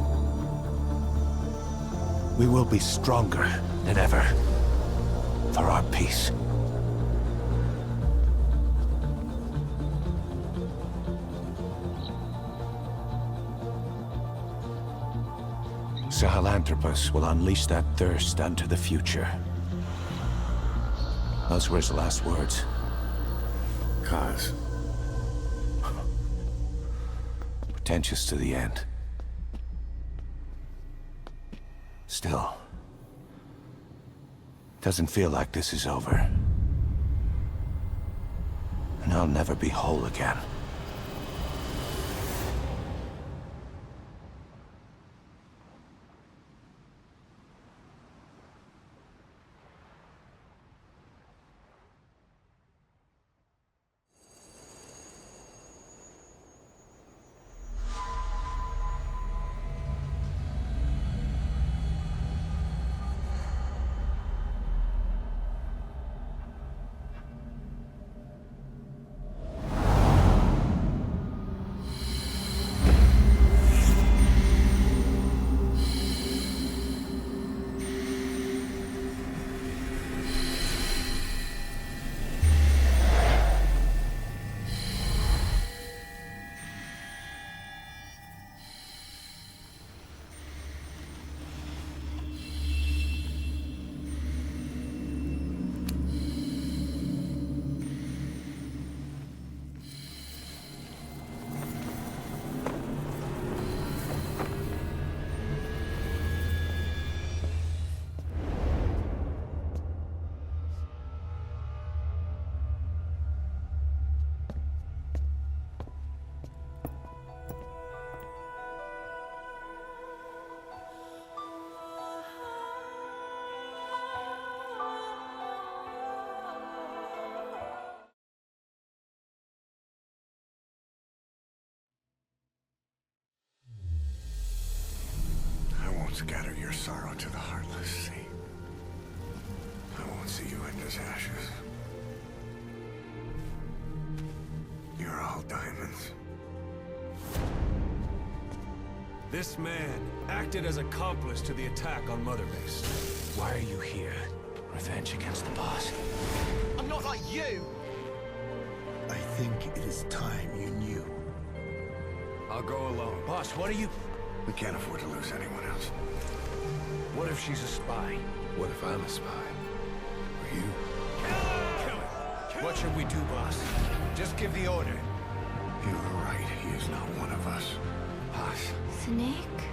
We will be stronger than ever. For our peace. Sahelanthropus will unleash that thirst unto the future. Those were his last words. Cause? Pretentious to the end. Still. Doesn't feel like this is over. And I'll never be whole again. Scatter your sorrow to the heartless sea. I won't see you in his ashes. You're all diamonds. This man acted as accomplice to the attack on Mother Base. Why are you here? Revenge against the boss. I'm not like you! think it is time you knew. I'll go alone. Boss, what are you... We can't afford to lose anyone else. What if she's a spy? What if I'm a spy? Or you? What should we do, boss? Just give the order. You're right, he is not one of us. Hush. Snake?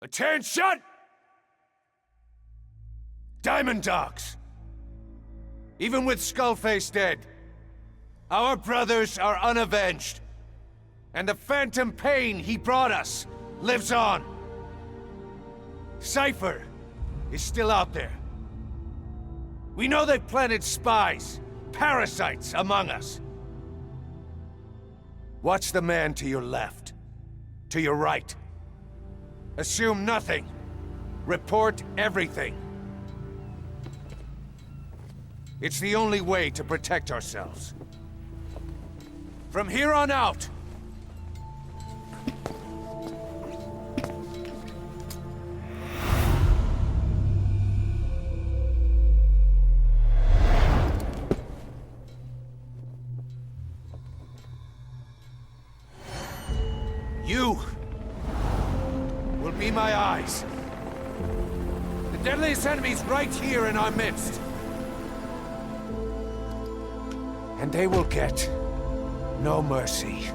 Attention! Diamond Dogs! Even with Skull Face dead, our brothers are unavenged. And the phantom pain he brought us lives on. Cypher is still out there. We know they've planted spies, parasites among us. Watch the man to your left, to your right. Assume nothing. Report everything. It's the only way to protect ourselves. From here on out, you will be my eyes. The deadliest enemy's right here in our midst. And they will get no mercy.